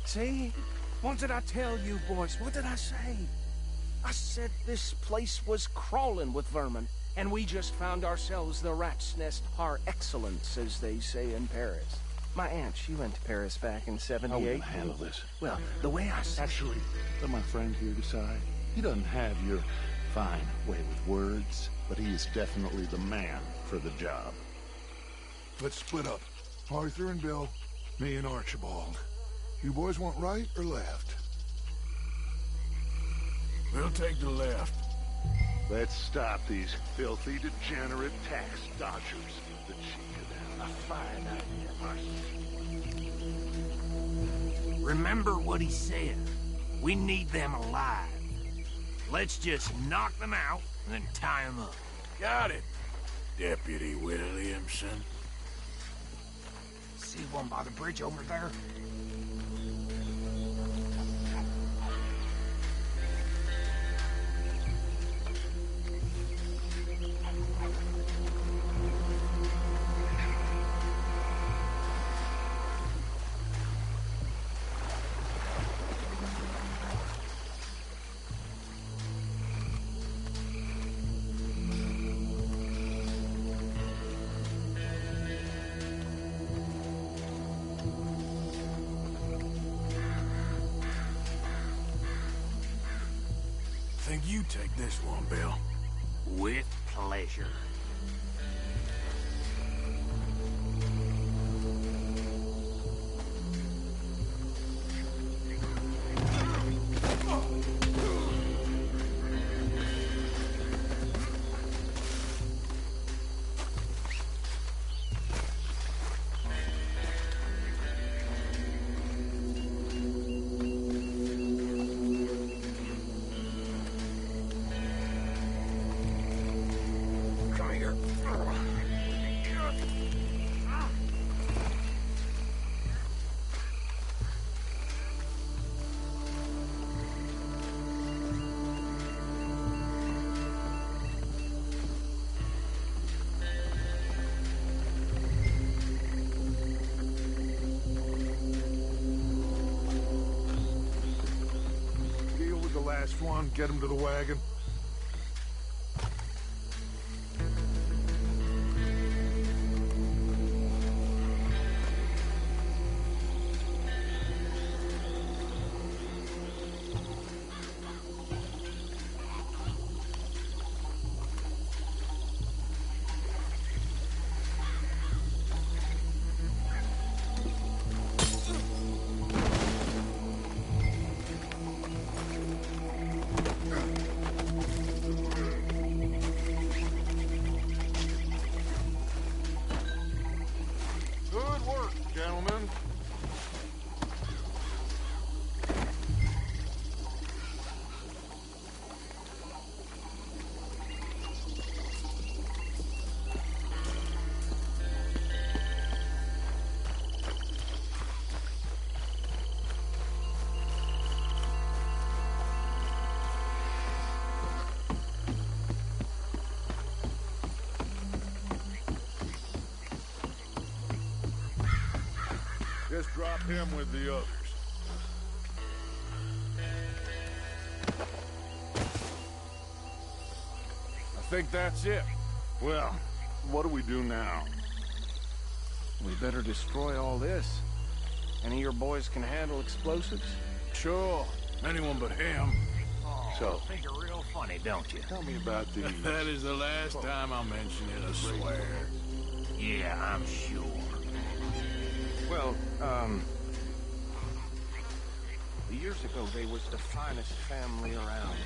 See? What did I tell you, boys? What did I say? I said this place was crawling with vermin, and we just found ourselves the rat's nest par excellence, as they say in Paris. My aunt, she went to Paris back in '78. How are we gonna handle this? Well, the way I said... Actually, let my friend here decide. He doesn't have your Fine way with words, but he is definitely the man for the job. Let's split up. Arthur and Bill, me and Archibald. You boys want right or left? We'll take the left. Let's stop these filthy, degenerate tax dodgers. The cheek of them. A fine idea, Marcy. Remember what he said. We need them alive. Let's just knock them out and then tie them up. Got it, Deputy Williamson. See one by the bridge over there? Think you take this one, Bill. With pleasure. Last one, get him to the wagon. Just drop him with the others. I think that's it. Well, what do we do now? We better destroy all this. Any of your boys can handle explosives? Sure. Anyone but him. Oh, So, think you're real funny, don't you? Tell me about these. That is the last time I mention it, I swear. Yeah, I'm sure. Well, years ago, they was the finest family around.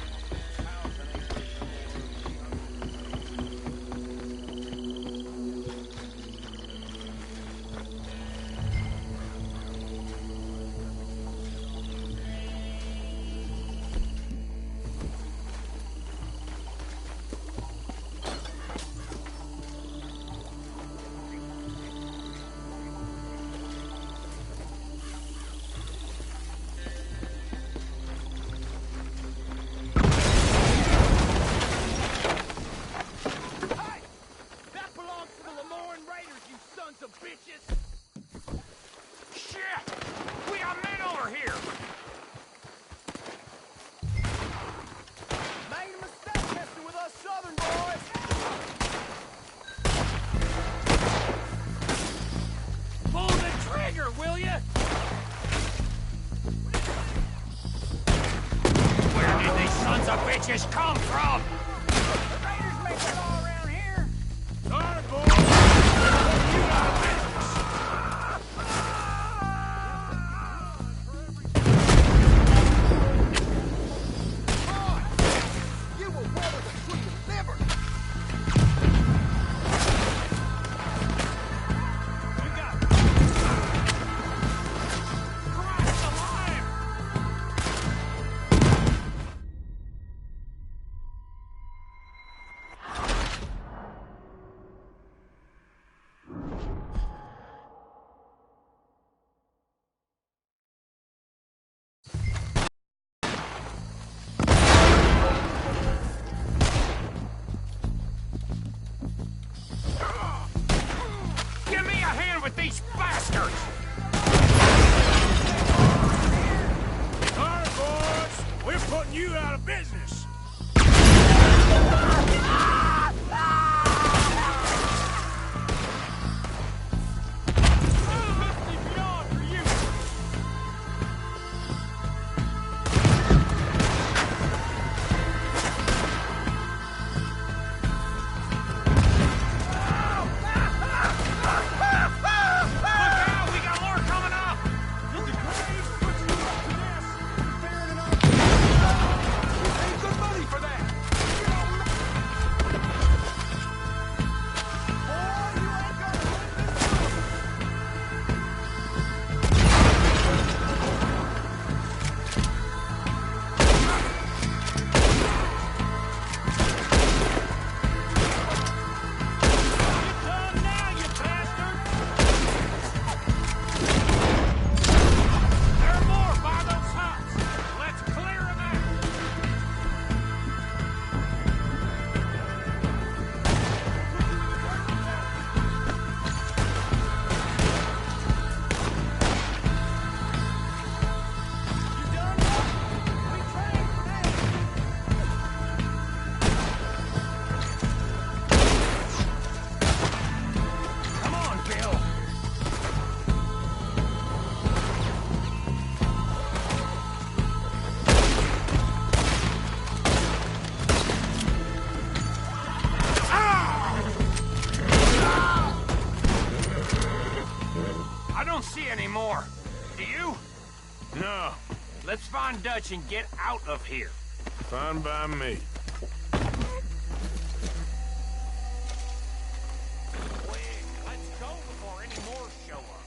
Where did they sign sons of bitches come from? Raiders make it all around here. Sorry, boys. You got a business. You will water the fruit delivered. Give me a hand with these bastards! Sorry, boys. We're putting you out of business. Anymore. Do you? No. Let's find Dutch and get out of here. Fine by me. Quick, let's go before any more show up.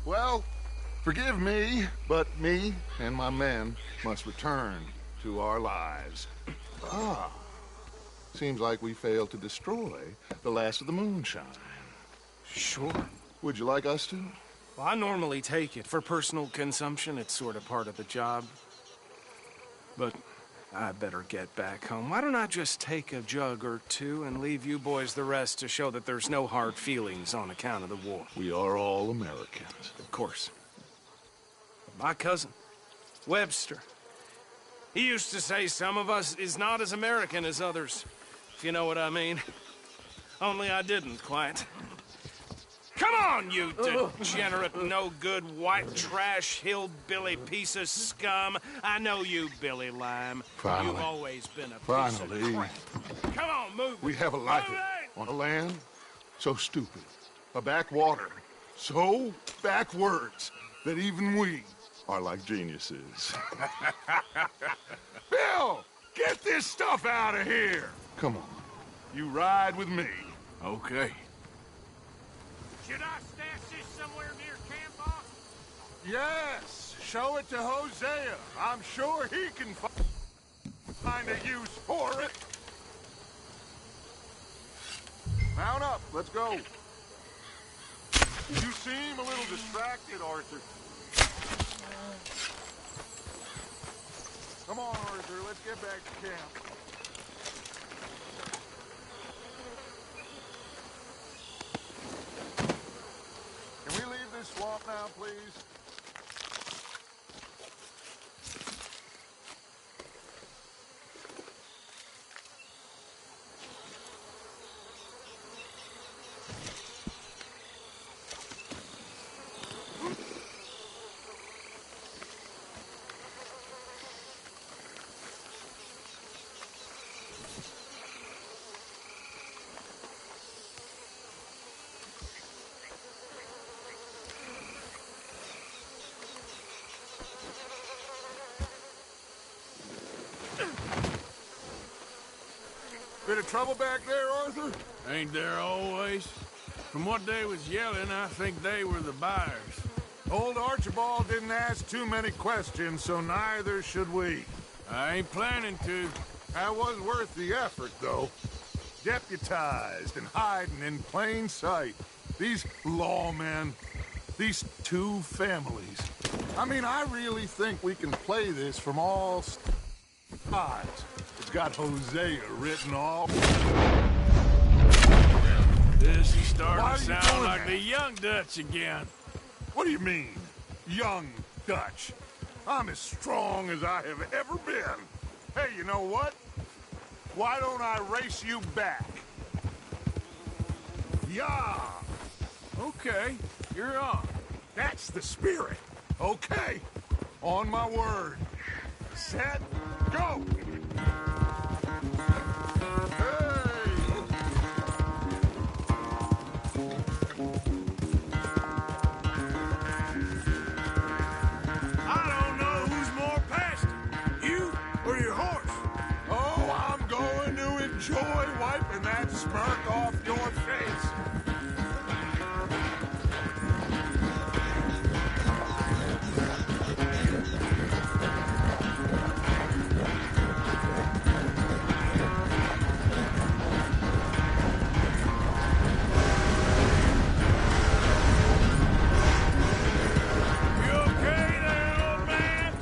Well, forgive me, but me and my men must return to our lives. Seems like we failed to destroy the last of the moonshine. Sure. Would you like us to? Well, I normally take it. For personal consumption, it's sort of part of the job. But I better get back home. Why don't I just take a jug or two and leave you boys the rest to show that there's no hard feelings on account of the war? We are all Americans. Of course. My cousin, Webster, he used to say some of us is not as American as others, if you know what I mean. Only I didn't quite. Come on, you degenerate, no-good, white trash, hillbilly piece of scum. I know you, Billy Lime. Finally. You've always been a Finally. piece of crap. Come on, move. We have a life on a land so stupid, a backwater so backwards that even we are like geniuses. Bill, get this stuff out of here. Come on, you ride with me. Okay. Should I stash this somewhere near camp, boss? Yes, show it to Hosea. I'm sure he can find a use for it. Mount up, let's go. You seem a little distracted, Arthur. Come on, Arthur, let's get back to camp. Can we leave this swamp now, please? Bit of trouble back there, Arthur? Ain't there always? From what they was yelling, I think they were the buyers. Old Archibald didn't ask too many questions, so neither should we. I ain't planning to. That was worth the effort, though. Deputized and hiding in plain sight. These lawmen, these two families. I mean, I really think we can play this from all sides. It's got Hosea written all. This is starting Why to are you sound doing like that? the young Dutch again. What do you mean, young Dutch? I'm as strong as I have ever been. Hey, you know what? Why don't I race you back? Yeah! Okay, you're on. That's the spirit. Okay, on my word. Set, go! Enjoy wiping that smirk off your face. You okay there, old man?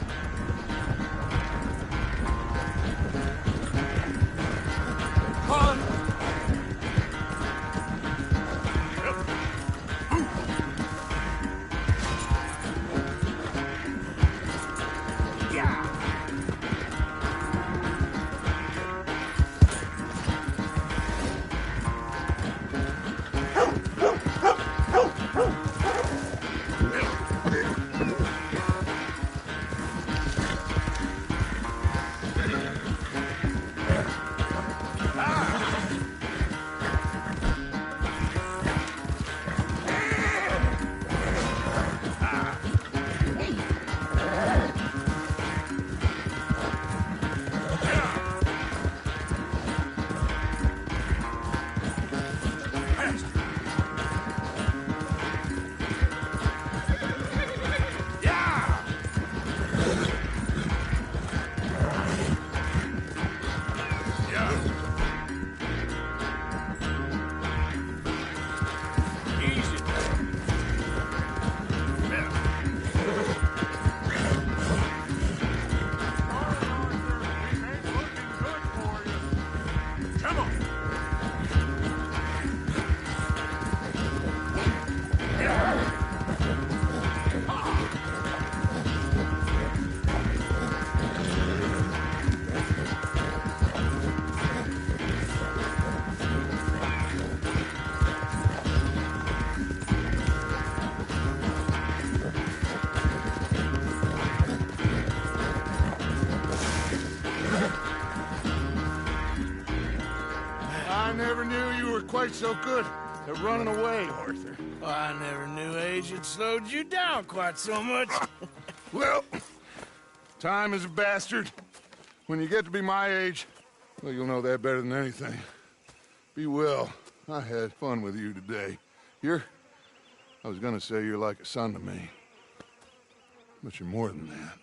quite so good at running away, Arthur. Well, I never knew age had slowed you down quite so much. Well, time is a bastard. When you get to be my age, well, you'll know that better than anything. Be well. I had fun with you today. I was gonna say you're like a son to me. But you're more than that.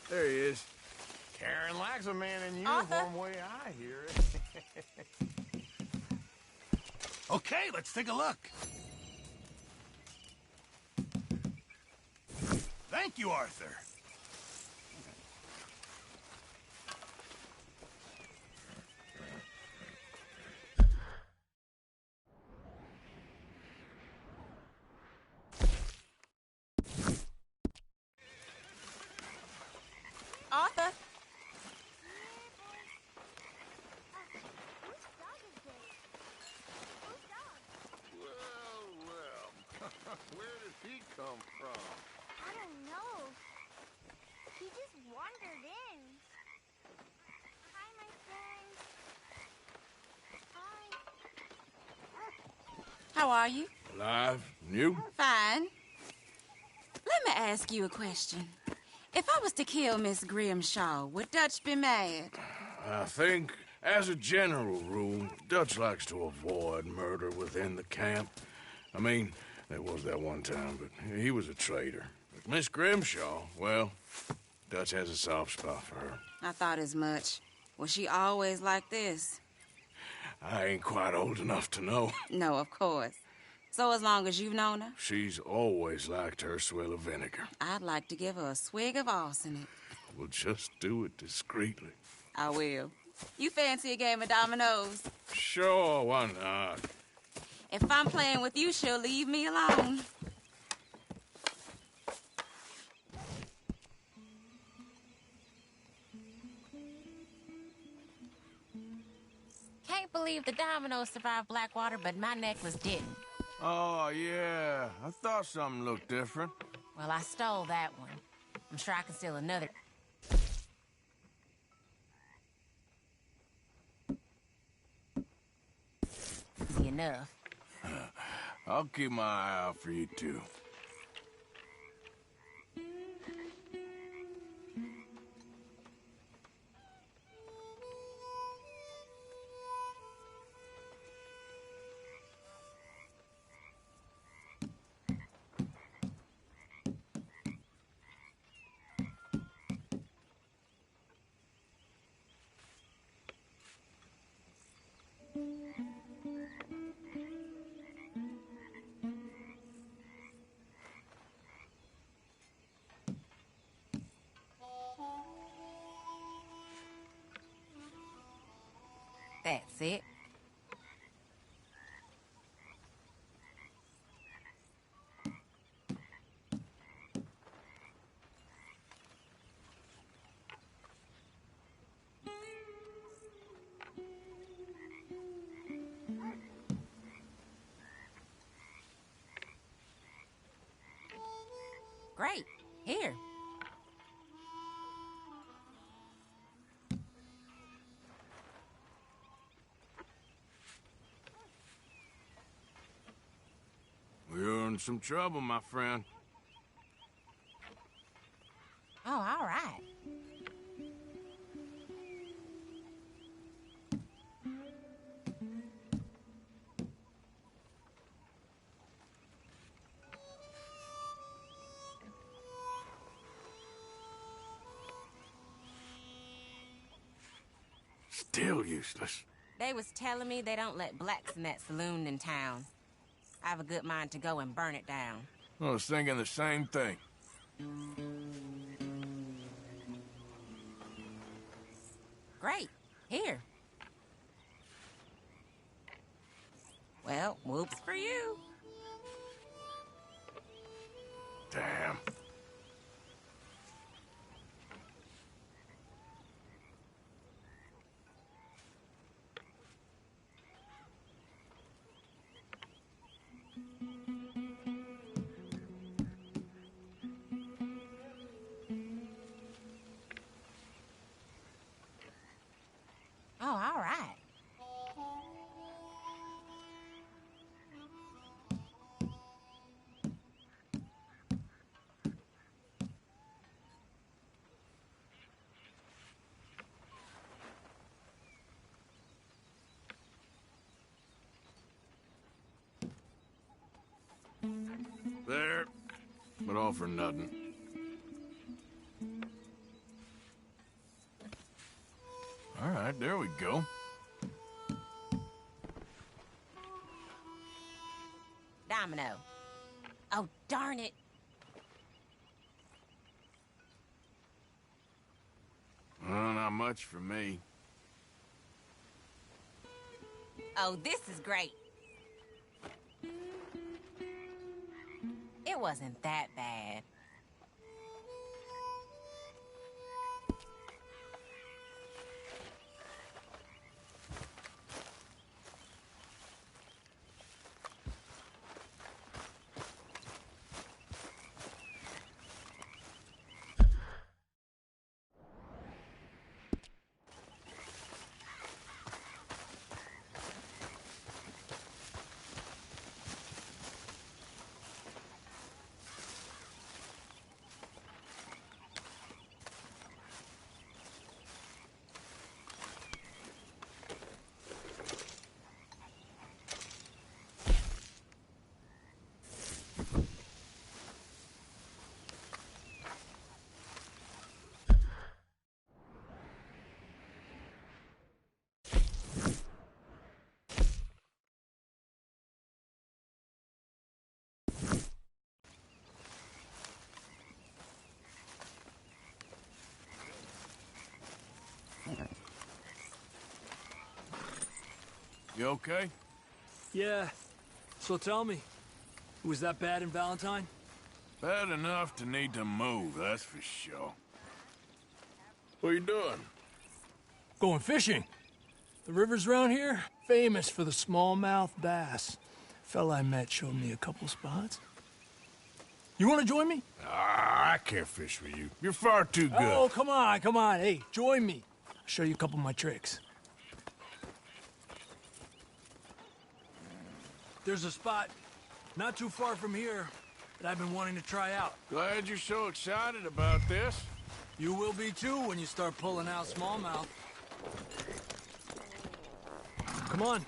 There he is. Karen likes a man in Arthur? uniform, way I hear it. Okay, let's take a look. Thank you, Arthur. Arthur? Well, where did he come from? I don't know. He just wandered in. Hi, my friend. Hi. How are you? Alive? And you? Fine. Let me ask you a question. If I was to kill Miss Grimshaw, would Dutch be mad? I think, as a general rule, Dutch likes to avoid murder within the camp. I mean, there was that one time, but he was a traitor. But Miss Grimshaw, well, Dutch has a soft spot for her. I thought as much. Was she always like this? I ain't quite old enough to know. No, of course. So as long as you've known her? She's always liked her swill of vinegar. I'd like to give her a swig of arsenic. We'll just do it discreetly. I will. You fancy a game of dominoes? Sure, why not? If I'm playing with you, she'll leave me alone. Can't believe the dominoes survived Blackwater, but my necklace didn't. Oh, yeah. I thought something looked different. Well, I stole that one. I'm sure I can steal another. Easy enough. I'll keep my eye out for you, too. That's it. Great. Here. We're in some trouble, my friend. Oh, all right. Still useless. They was telling me they don't let blacks in that saloon in town. I have a good mind to go and burn it down. I was thinking the same thing. Great. Here. Well, whoops for you. Damn. Oh, all right. There, but all for nothing. All right, there we go. Domino. Oh, darn it. Well, not much for me. Oh, this is great. It wasn't that bad. You okay? Yeah. So tell me, was that bad in Valentine? Bad enough to need to move, that's for sure. What are you doing? Going fishing. The rivers around here, famous for the smallmouth bass. Fella I met showed me a couple spots. You want to join me? I can't fish with you. You're far too good. Oh, come on, come on. Hey, join me. I'll show you a couple of my tricks. There's a spot not too far from here that I've been wanting to try out. Glad you're so excited about this. You will be too when you start pulling out smallmouth. Come on.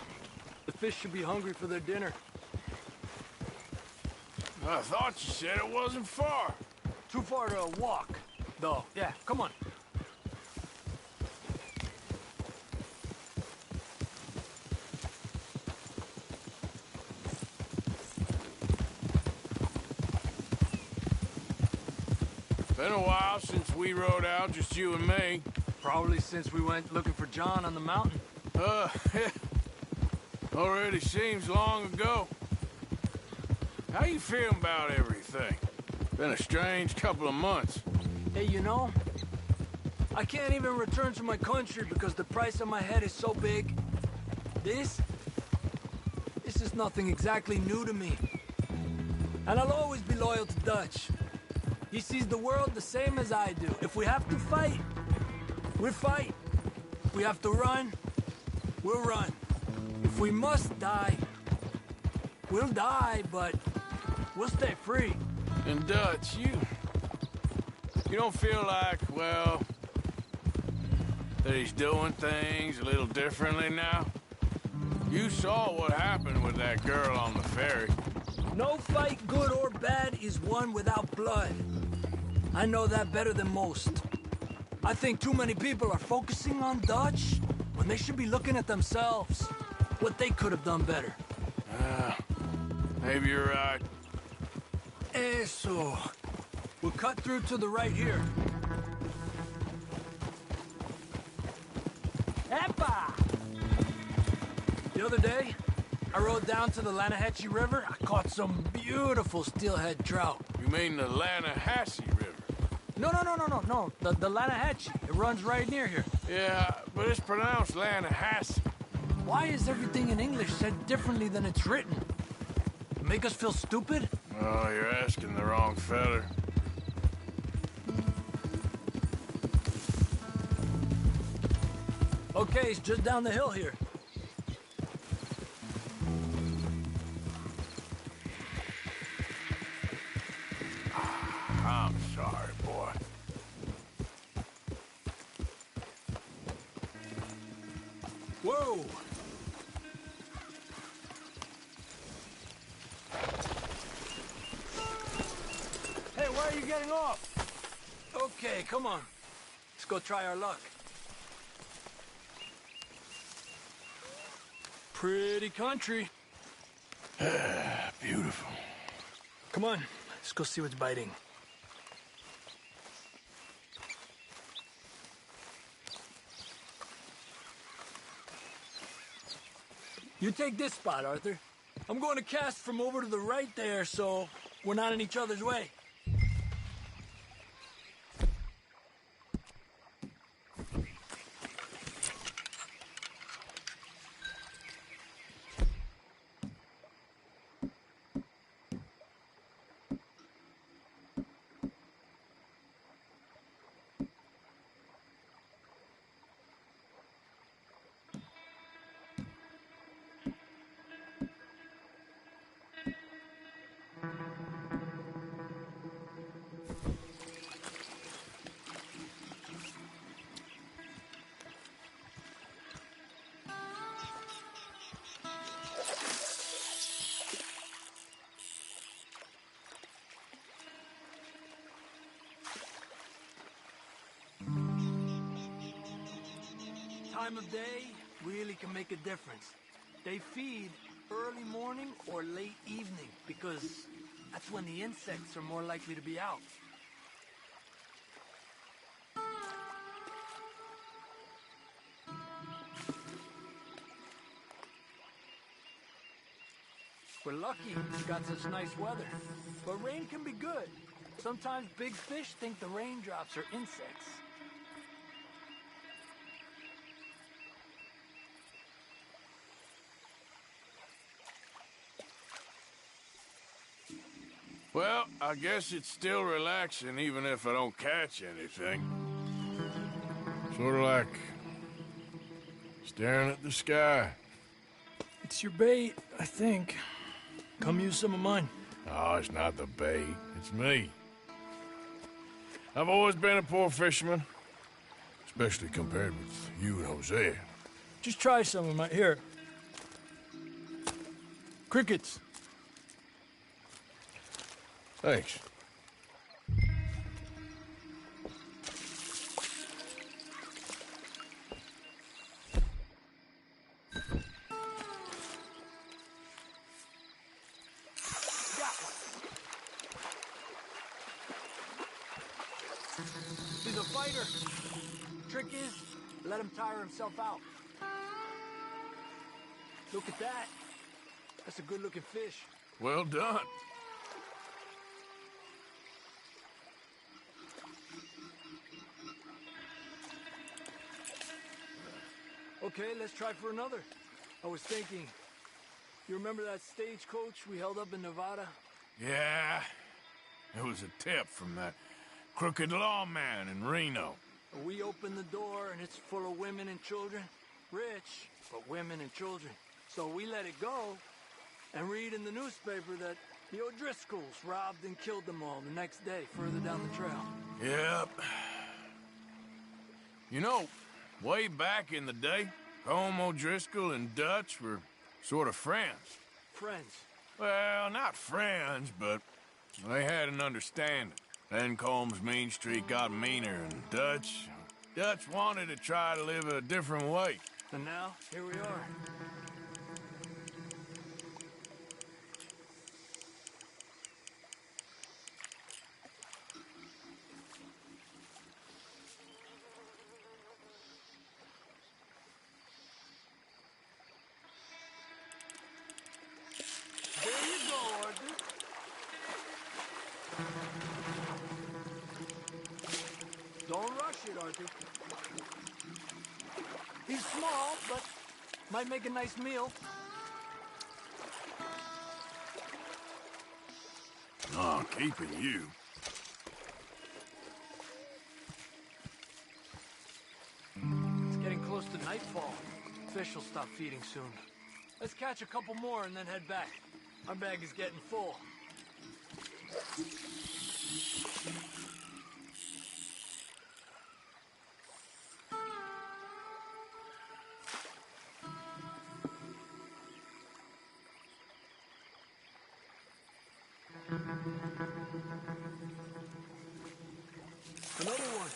The fish should be hungry for their dinner. I thought you said it wasn't far. Too far to walk, though. Yeah, come on. Been a while since we rode out, just you and me. Probably since we went looking for John on the mountain. Already seems long ago. How you feeling about everything? Been a strange couple of months. Hey, you know, I can't even return to my country because the price on my head is so big. This is nothing exactly new to me. And I'll always be loyal to Dutch. He sees the world the same as I do. If we have to fight, we'll fight. If we have to run, we'll run. If we must die, we'll die, but we'll stay free. And Dutch, you don't feel like, well, that he's doing things a little differently now? You saw what happened with that girl on the ferry. No fight, good or bad, is won without blood. I know that better than most. I think too many people are focusing on Dutch when they should be looking at themselves. What they could have done better. Maybe you're right. Eso. We'll cut through to the right here. Epa! The other day, I rode down to the Lanahatchee River. I caught some beautiful steelhead trout. You mean the Lanahatchee River? No. The Lanahatchee. It runs right near here. Yeah, but it's pronounced Lanahatchee. Why is everything in English said differently than it's written? Make us feel stupid? Oh, you're asking the wrong feller. Okay, it's just down the hill here. I'm sorry, boy. Whoa! Hey, why are you getting off? Okay, come on. Let's go try our luck. Pretty country. Beautiful. Come on, let's go see what's biting. You take this spot, Arthur. I'm going to cast from over to the right there, so we're not in each other's way. Time of day really can make a difference. They feed early morning or late evening because that's when the insects are more likely to be out. We're lucky it's got such nice weather. But rain can be good. Sometimes big fish think the raindrops are insects. Well, I guess it's still relaxing even if I don't catch anything. Sort of like staring at the sky. It's your bait, I think. Come use some of mine. Oh, it's not the bait. It's me. I've always been a poor fisherman. Especially compared with you and Hosea. Just try some of my... Here. Crickets. Thanks. He's a fighter. Trick is, let him tire himself out. Look at that. That's a good-looking fish. Well done. Okay, let's try for another. I was thinking, you remember that stagecoach we held up in Nevada? Yeah. It was a tip from that crooked lawman in Reno. We open the door and it's full of women and children. Rich, but women and children. So we let it go and read in the newspaper that the O'Driscolls robbed and killed them all the next day further down the trail. Yep. You know, way back in the day, Colm O'Driscoll and Dutch were sort of friends. Friends? Well, not friends, but they had an understanding. Then Colm's mean streak got meaner, and Dutch wanted to try to live a different way. And now, here we are. There you go, Arthur. Don't rush it, Arthur. He's small, but might make a nice meal. Oh, keeping you. It's getting close to nightfall. Fish will stop feeding soon. Let's catch a couple more and then head back. Our bag is getting full. Another one.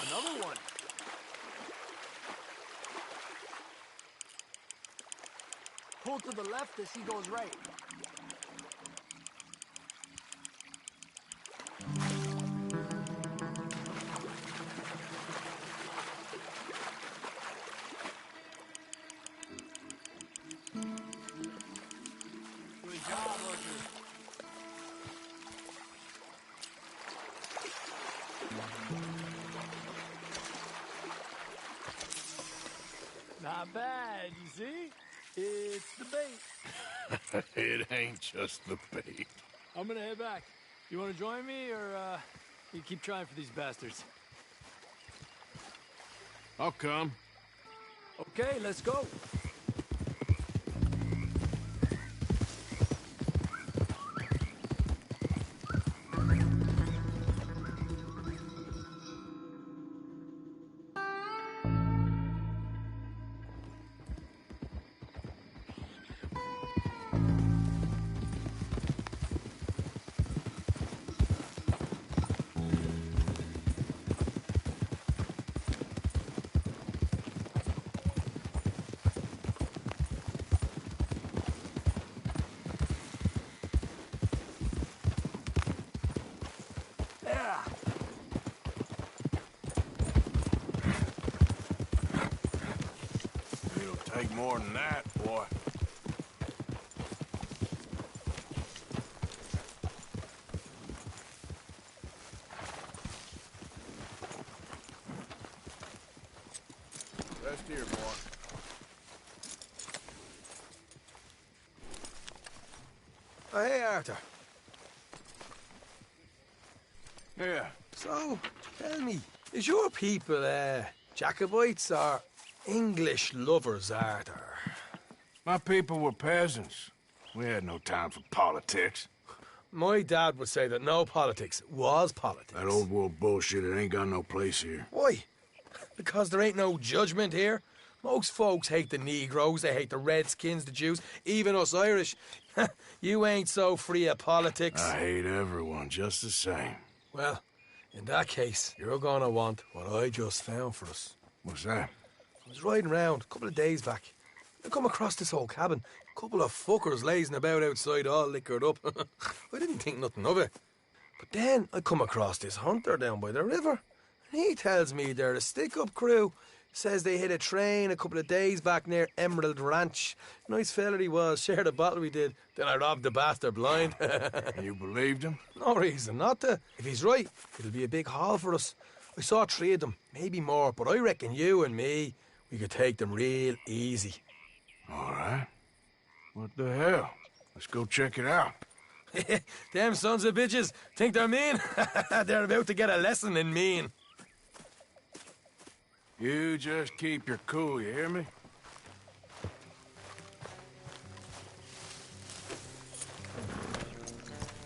Another one. Pull to the left as he goes right. Good job, Arthur. Not bad, you see? It's the bait. It ain't just the bait. I'm gonna head back. You wanna join me, or, you keep trying for these bastards? I'll come. Okay, let's go. more than that, boy. Rest here, boy. Oh, hey, Arthur. Yeah. So, tell me, is your people, Jacobites or English lovers, Arthur? My people were peasants. We had no time for politics. My dad would say that no politics was politics. That old world bullshit, it ain't got no place here. Why? Because there ain't no judgment here. Most folks hate the Negroes, they hate the Redskins, the Jews, even us Irish. You ain't so free of politics. I hate everyone just the same. Well, in that case, you're gonna want what I just found for us. What's that? I was riding around a couple of days back. I come across this old cabin. A couple of fuckers lazing about outside all liquored up. I didn't think nothing of it. But then I come across this hunter down by the river. And he tells me they're a stick-up crew. Says they hit a train a couple of days back near Emerald Ranch. Nice fella he was, shared a bottle we did. Then I robbed the bastard blind. You believed him? No reason not to. If he's right, it'll be a big haul for us. I saw 3 of them, maybe more, but I reckon you and me, we could take them real easy. All right. What the hell? Let's go check it out. Them sons of bitches think they're mean. They're about to get a lesson in mean. You just keep your cool, you hear me?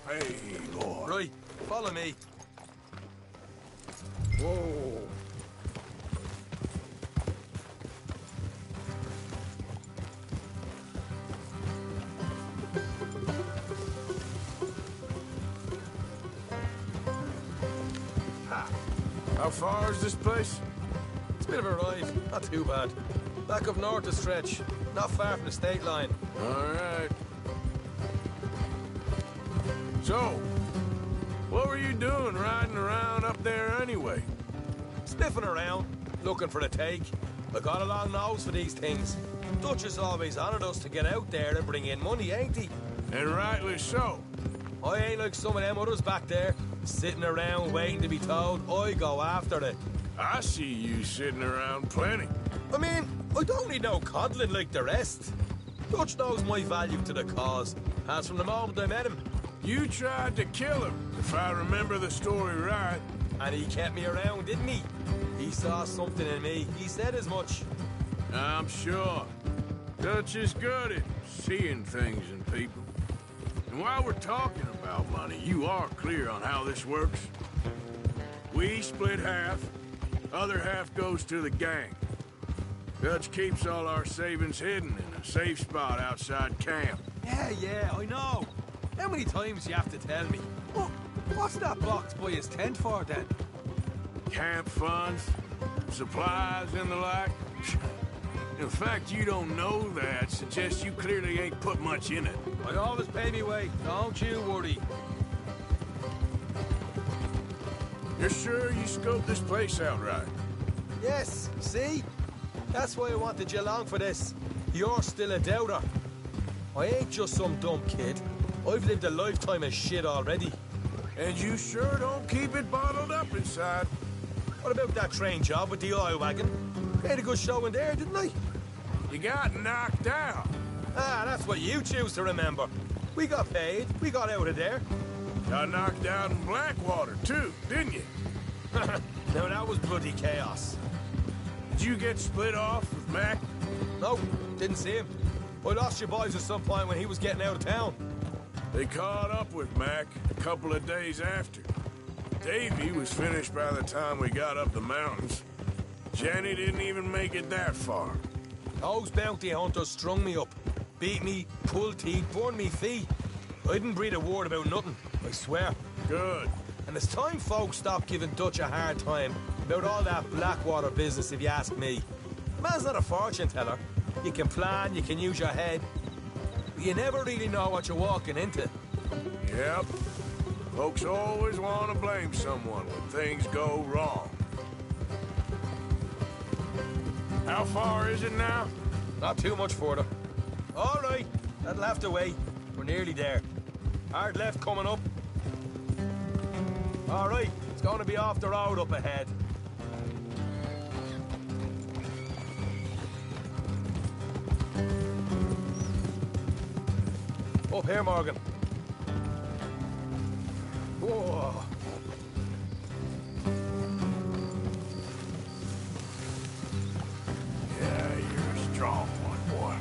Hey, boy. Right, follow me. Whoa. How far is this place? It's a bit of a ride, not too bad. Back up north a stretch, not far from the state line. All right. So, what were you doing riding around up there anyway? Sniffing around, looking for the take. I got a long nose for these things. Dutch has always honoured us to get out there and bring in money, ain't he? And rightly so. I ain't like some of them others back there, sitting around waiting to be told. I go after it. I see you sitting around plenty. I mean, I don't need no coddling like the rest. Dutch knows my value to the cause, as from the moment I met him. You tried to kill him, if I remember the story right. And he kept me around, didn't he? He saw something in me. He said as much. I'm sure. Dutch is good at seeing things in people. And while we're talking about money, you are clear on how this works? We split half. Other half goes to the gang. Dutch keeps all our savings hidden in a safe spot outside camp. Yeah, I know. How many times do you have to tell me? What's that box by his tent for, then? Camp funds, supplies, and the like. The fact you don't know that suggests you clearly ain't put much in it. I always pay me way, don't you worry. You're sure you scoped this place out right? Yes, see? That's why I wanted you along for this. You're still a doubter. I ain't just some dumb kid. I've lived a lifetime of shit already. And you sure don't keep it bottled up inside. What about that train job with the oil wagon? I had a good show in there, didn't I? You got knocked out. Ah, that's what you choose to remember. We got paid. We got out of there. Got knocked out in Blackwater, too, didn't you? No, that was bloody chaos. Did you get split off with Mac? No, didn't see him. I lost your boys at some point when he was getting out of town. They caught up with Mac a couple of days after. Davy was finished by the time we got up the mountains. Jenny didn't even make it that far. Those bounty hunters strung me up. Beat me, pulled teeth, burned me feet. I didn't breathe a word about nothing, I swear. Good. And it's time folks stop giving Dutch a hard time about all that Blackwater business, if you ask me. Man's not a fortune teller. You can plan, you can use your head, but you never really know what you're walking into. Yep. Folks always want to blame someone when things go wrong. How far is it now? Not too much further. All right, that'll have to wait. We're nearly there. Hard left coming up. All right, it's going to be off the road up ahead. Up here, Morgan. Whoa. Yeah, you're a strong one, boy.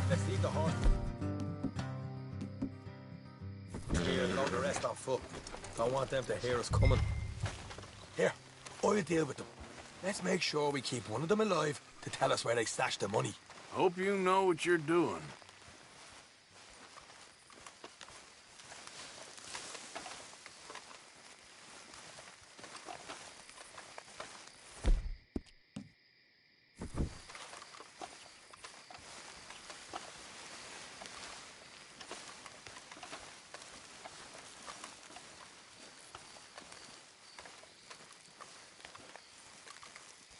Let's leave the horse. Here, load the rest on foot. Don't want them to hear us coming. Here, I'll deal with them. Let's make sure we keep one of them alive to tell us where they stashed the money. Hope you know what you're doing.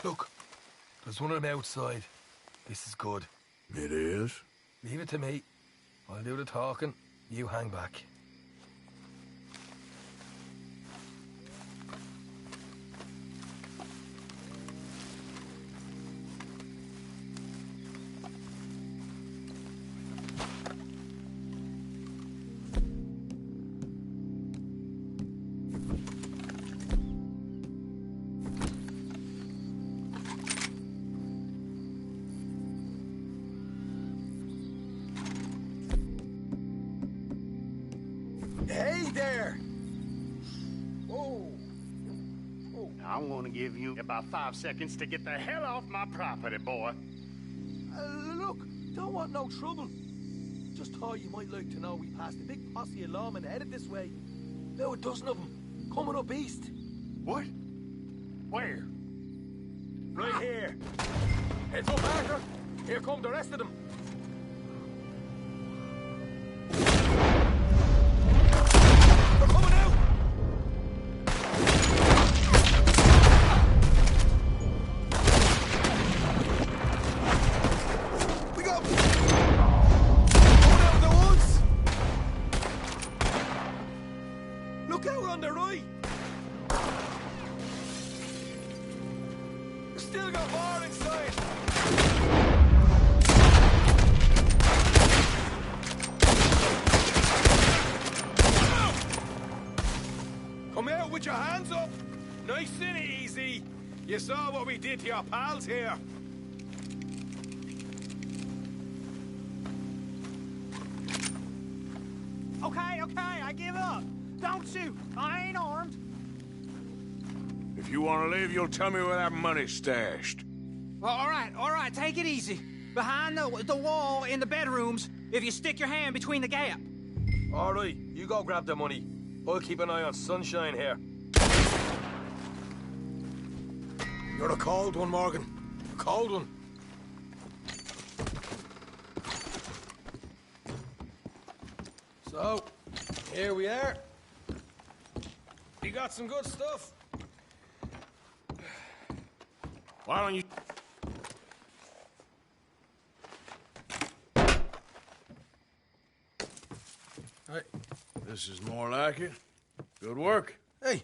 Look, there's one of them outside. This is good. It is? Leave it to me. I'll do the talking. You hang back. Hey there! Oh. I'm gonna give you about 5 seconds to get the hell off my property, boy. Look, don't want no trouble. Just thought you might like to know we passed a big posse of lawmen headed this way. About a dozen of them, coming up east. What? Where? Right here. Heads up, Arthur. Here come the rest of them. They're coming out! We got... Going out of the woods! Look out on the right! We still got more inside! Come out with your hands up! Nice and easy! You saw what we did to your pals here. Okay, I give up. Don't shoot. I ain't armed. If you want to leave, you'll tell me where that money's stashed. Well, all right, take it easy. Behind the wall in the bedrooms, if you stick your hand between the gap. All right, you go grab the money. I'll keep an eye on Sunshine here. You're a cold one, Morgan. A cold one. So, here we are. You got some good stuff. Why don't you... Right. This is more like it. Good work. Hey,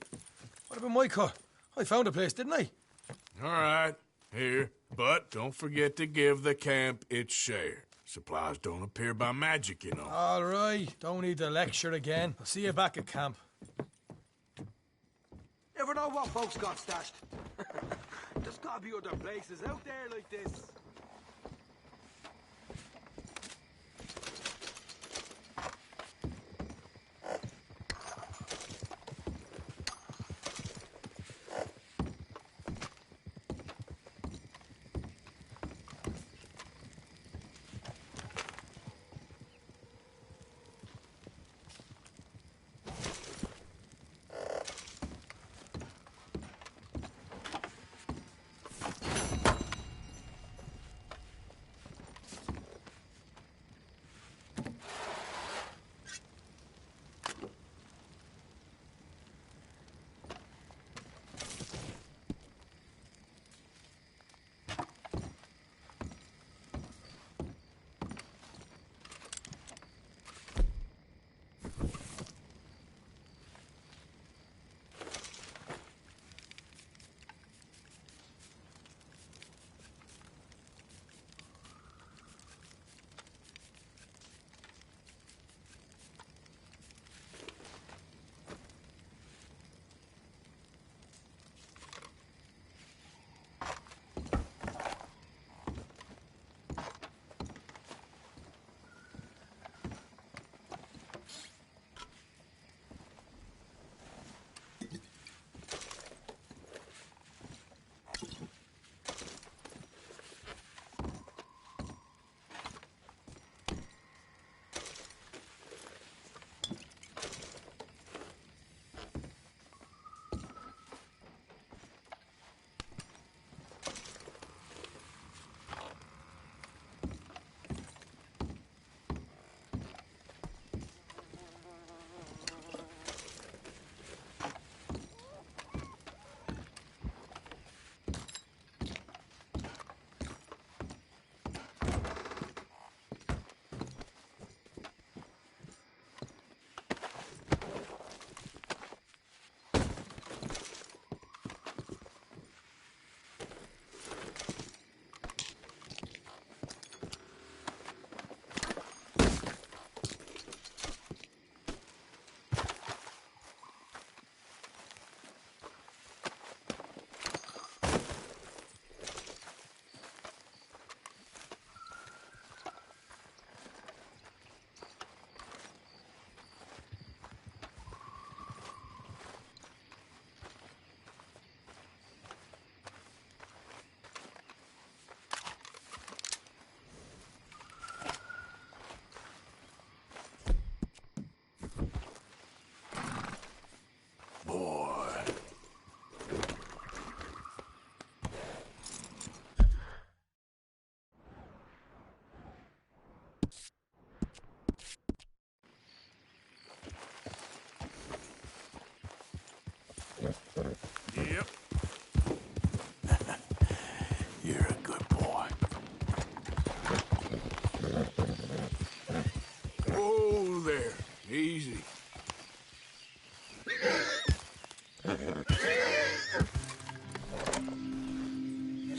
what about my car? I found a place, didn't I? All right, here. But don't forget to give the camp its share. Supplies don't appear by magic, you know. All right, don't need to lecture again. I'll see you back at camp. Never know what folks got stashed. There's gotta be other places out there like this.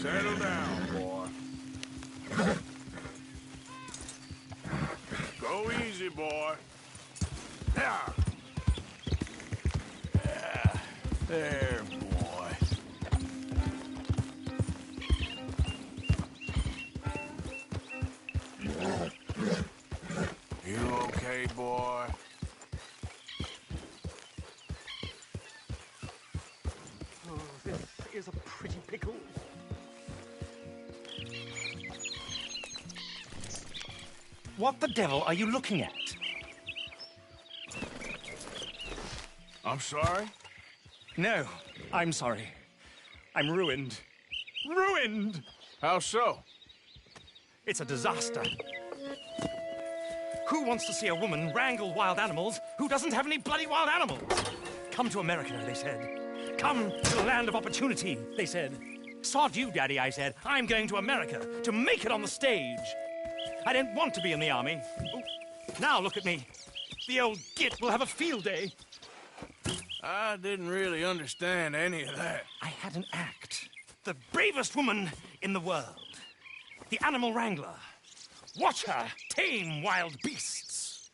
Settle down, boy. Go easy, boy. Yeah. Yeah. There, boy. You okay, boy? Oh, this is a pretty pickle. What the devil are you looking at? I'm sorry? No, I'm sorry. I'm ruined. Ruined! How so? It's a disaster. Who wants to see a woman wrangle wild animals who doesn't have any bloody wild animals? Come to America, they said. Come to the land of opportunity, they said. Sod you, Daddy, I said. I'm going to America to make it on the stage. I didn't want to be in the army. Oh, now look at me. The old git will have a field day. I didn't really understand any of that. I had an act. The bravest woman in the world. The animal wrangler. Watch her tame wild beasts.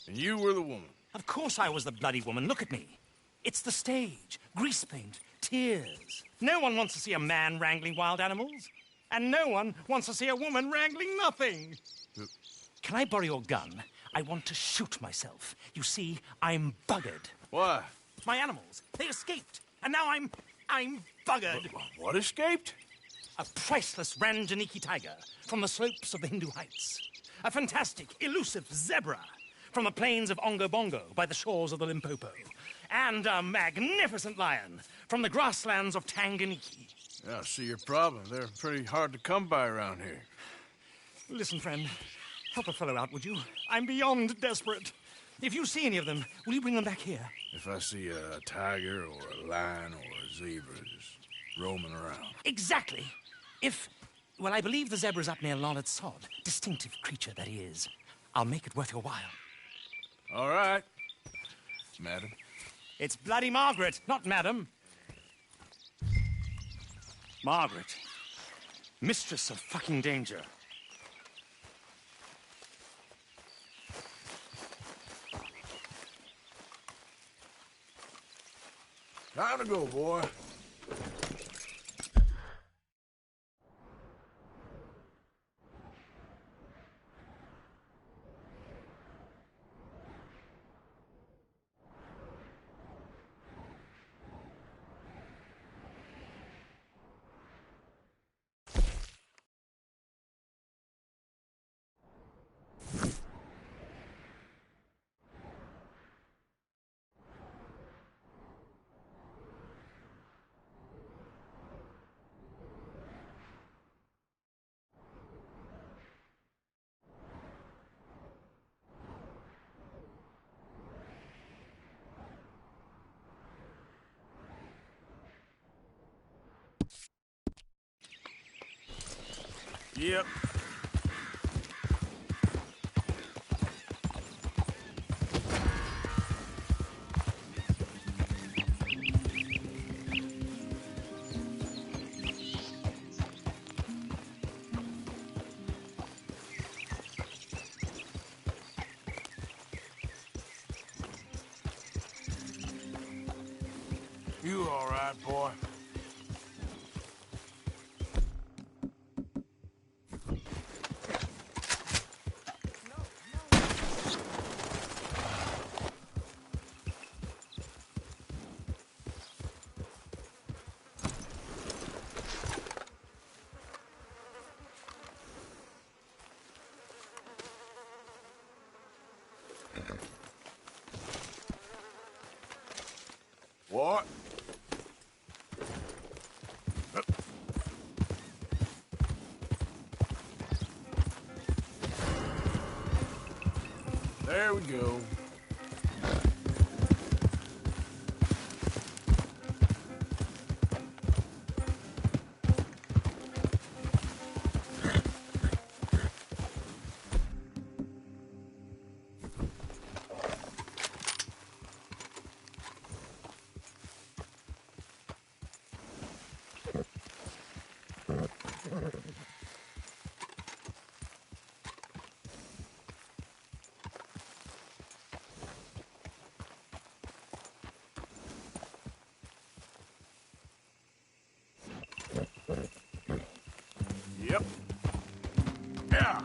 And you were the woman? Of course I was the bloody woman. Look at me. It's the stage. Grease paint. Tears. No one wants to see a man wrangling wild animals. And no one wants to see a woman wrangling nothing. Can I borrow your gun? I want to shoot myself. You see, I'm buggered. Why? My animals. They escaped. And now I'm buggered. What escaped? A priceless Ranjaniki tiger from the slopes of the Hindu Heights. A fantastic, elusive zebra from the plains of Ongo Bongo by the shores of the Limpopo. And a magnificent lion from the grasslands of Tanganyika. Yeah, I see your problem. They're pretty hard to come by around here. Listen, friend. Help a fellow out, would you? I'm beyond desperate. If you see any of them, will you bring them back here? If I see a tiger or a lion or a zebra just roaming around. Exactly. Well, I believe the zebra's up near Lollet Sod. Distinctive creature that he is. I'll make it worth your while. All right, madam. It's bloody Margaret, not madam. Margaret. Mistress of fucking danger. Time to go, boy. Yep. You all right, boy? What? There we go. Yeah.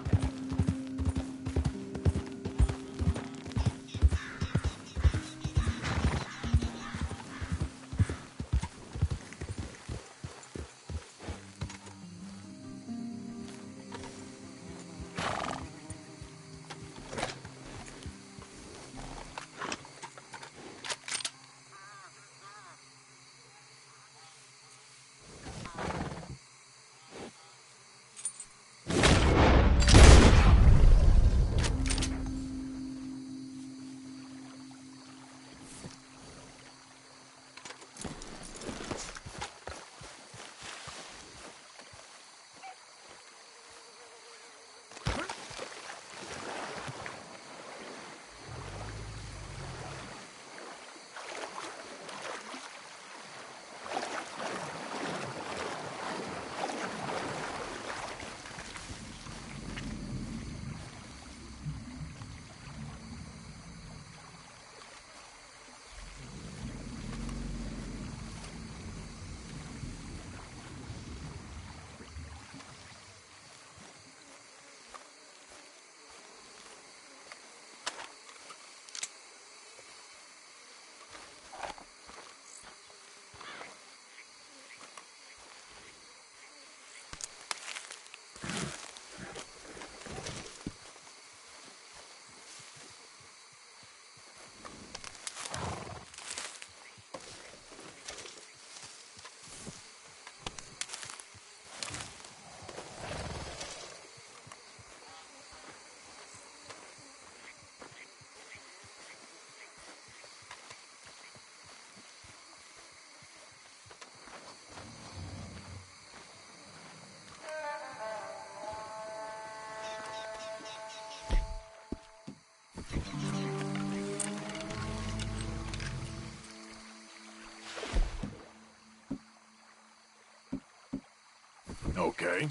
Okay.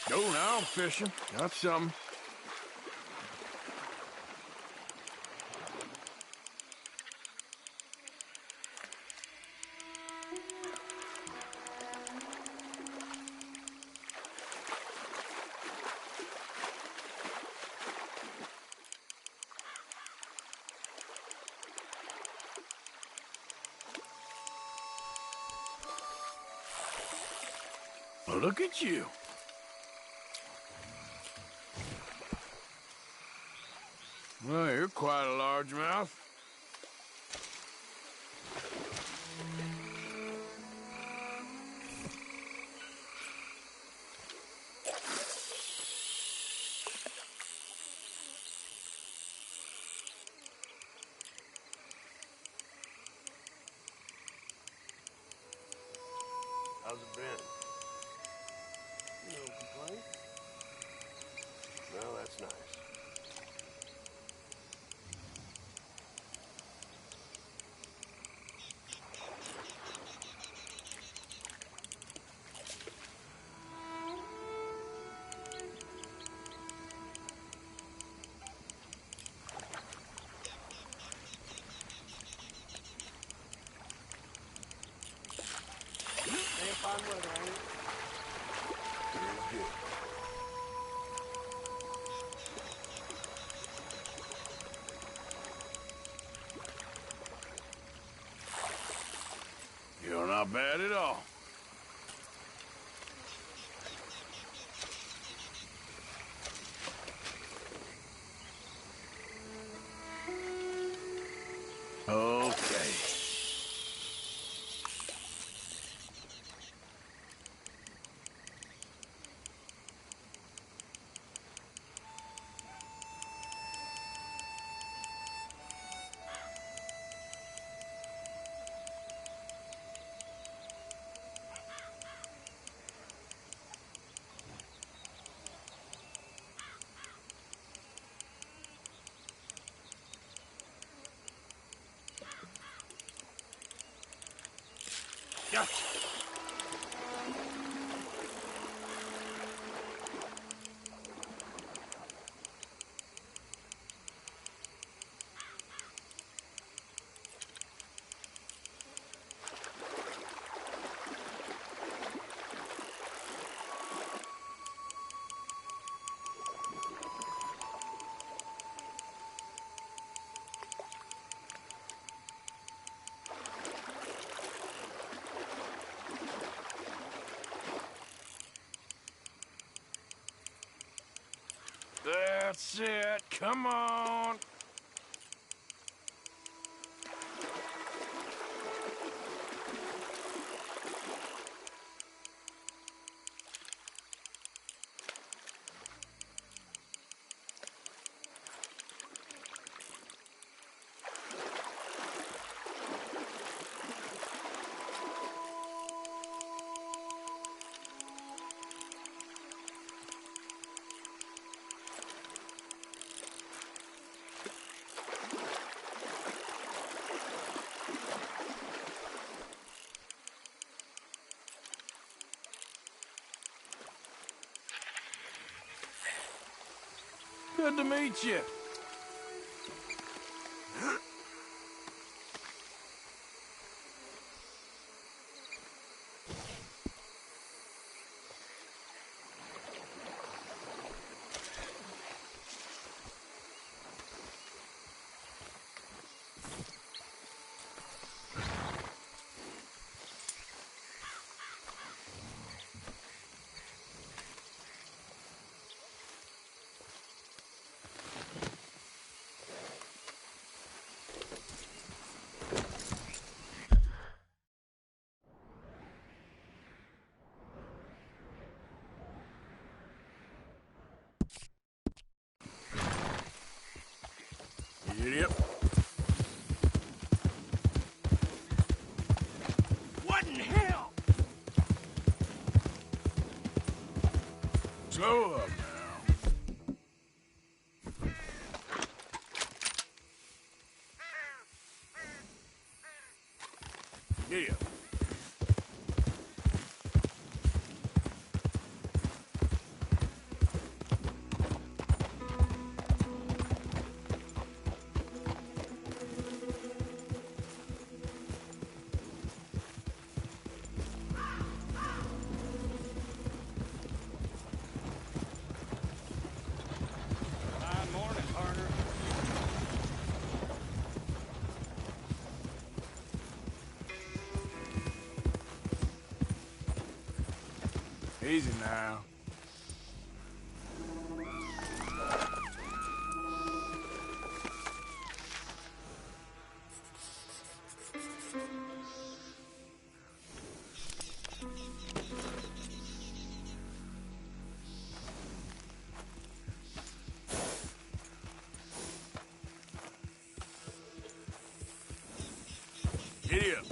Go now, I'm fishing. Got something. Well, look at you. Well, you're quite a largemouth. How's it been? No complaints? Well, that's nice. Damn fine weather, ain't it? Here's good. You're not bad at all. Okay. Gotcha. That's it. Come on. Good to meet you. Yep. What in hell? Slow up now. Yeah. Morning, partner. Easy now. Giddy up.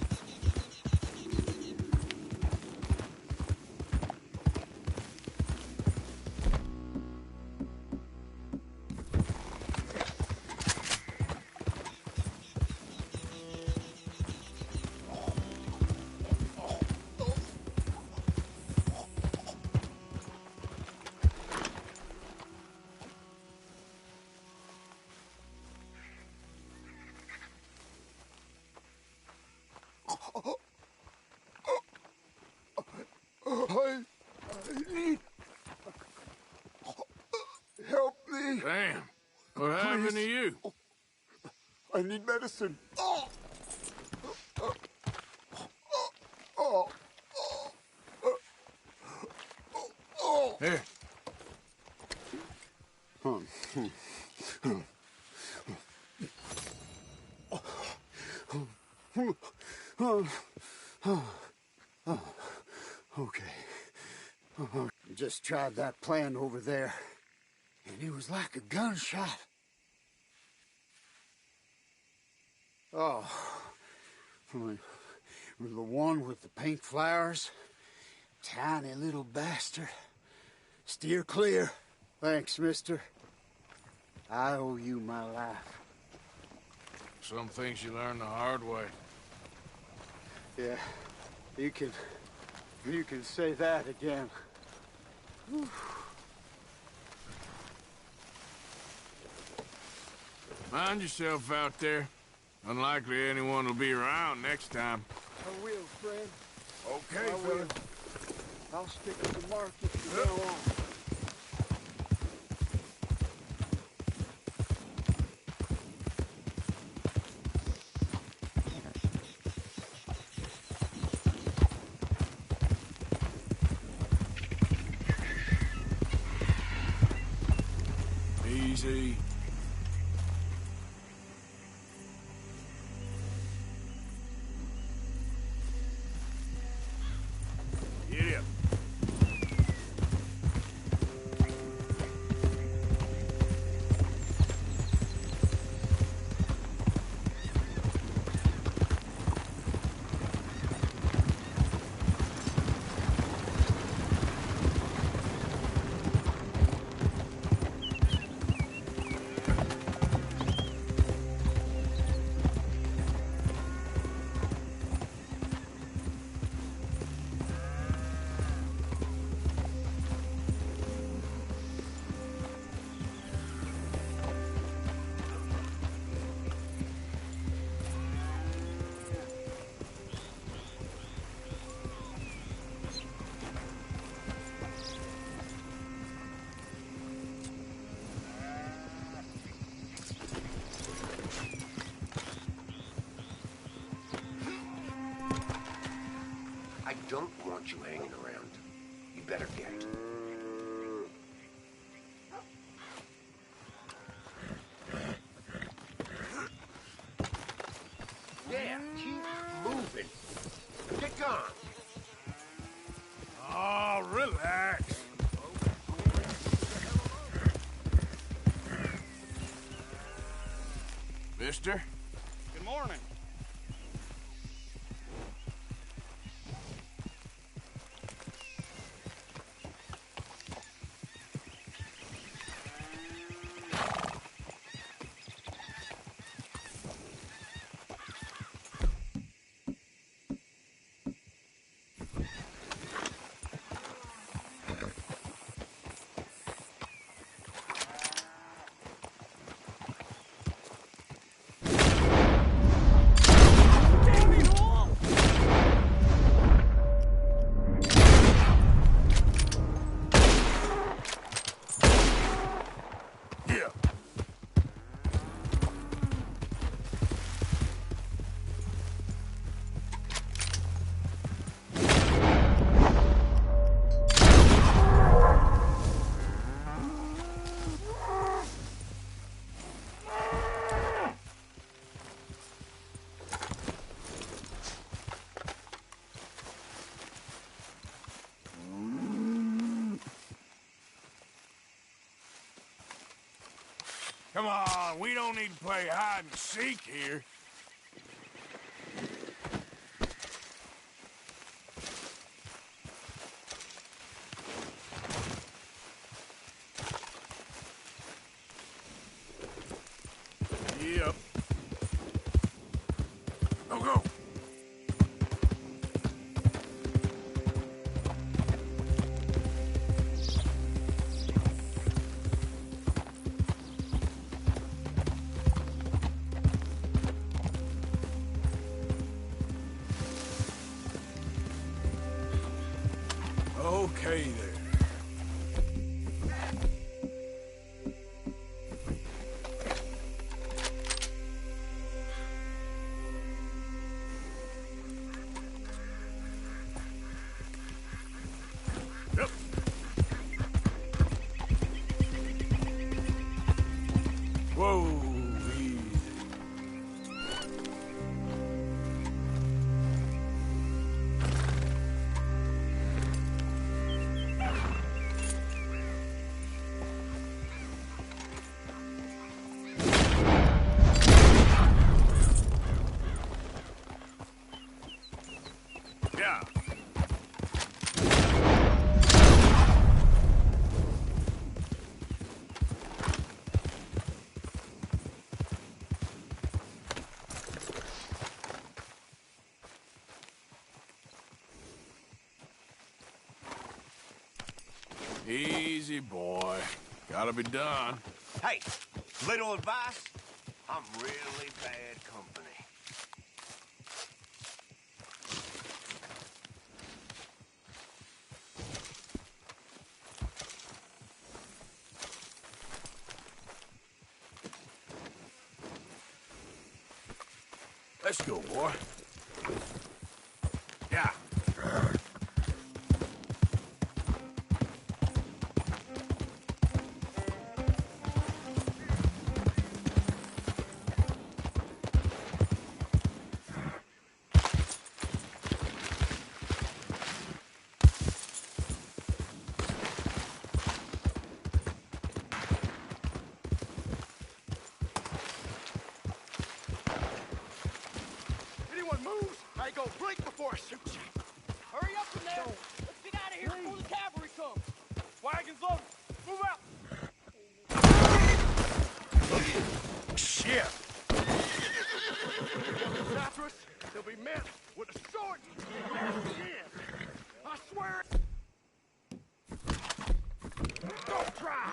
I need... Help me. Damn. What happened to you? I need medicine. Here. Okay. Just tried that plan over there, and it was like a gunshot. Oh, the one with the pink flowers? Tiny little bastard. Steer clear. Thanks, mister. I owe you my life. Some things you learn the hard way. Yeah, You can say that again. Whew. Mind yourself out there. Unlikely anyone will be around next time. I will, Fred. Okay, I fella. will. I'll stick with the market from now on. Easy. Giddy up. I don't want you hanging around. You better get. Yeah, keep moving. Get gone. Oh, relax. Mister? Good morning. Come on, we don't need to play hide and seek here. Yep. Go, go. Okay there. Yep. Whoa, easy. Yeah. Easy, boy. Gotta be done. Hey, little advice? I'm really bad company. Let's go, boy. Yeah. Anyone moves, I go blink before I shoot you. Hurry up in there! Let's get out of here before the cavalry comes! Wagons loaded! Move out! Shit! After us, they'll be met with a sword. I swear it. Don't try!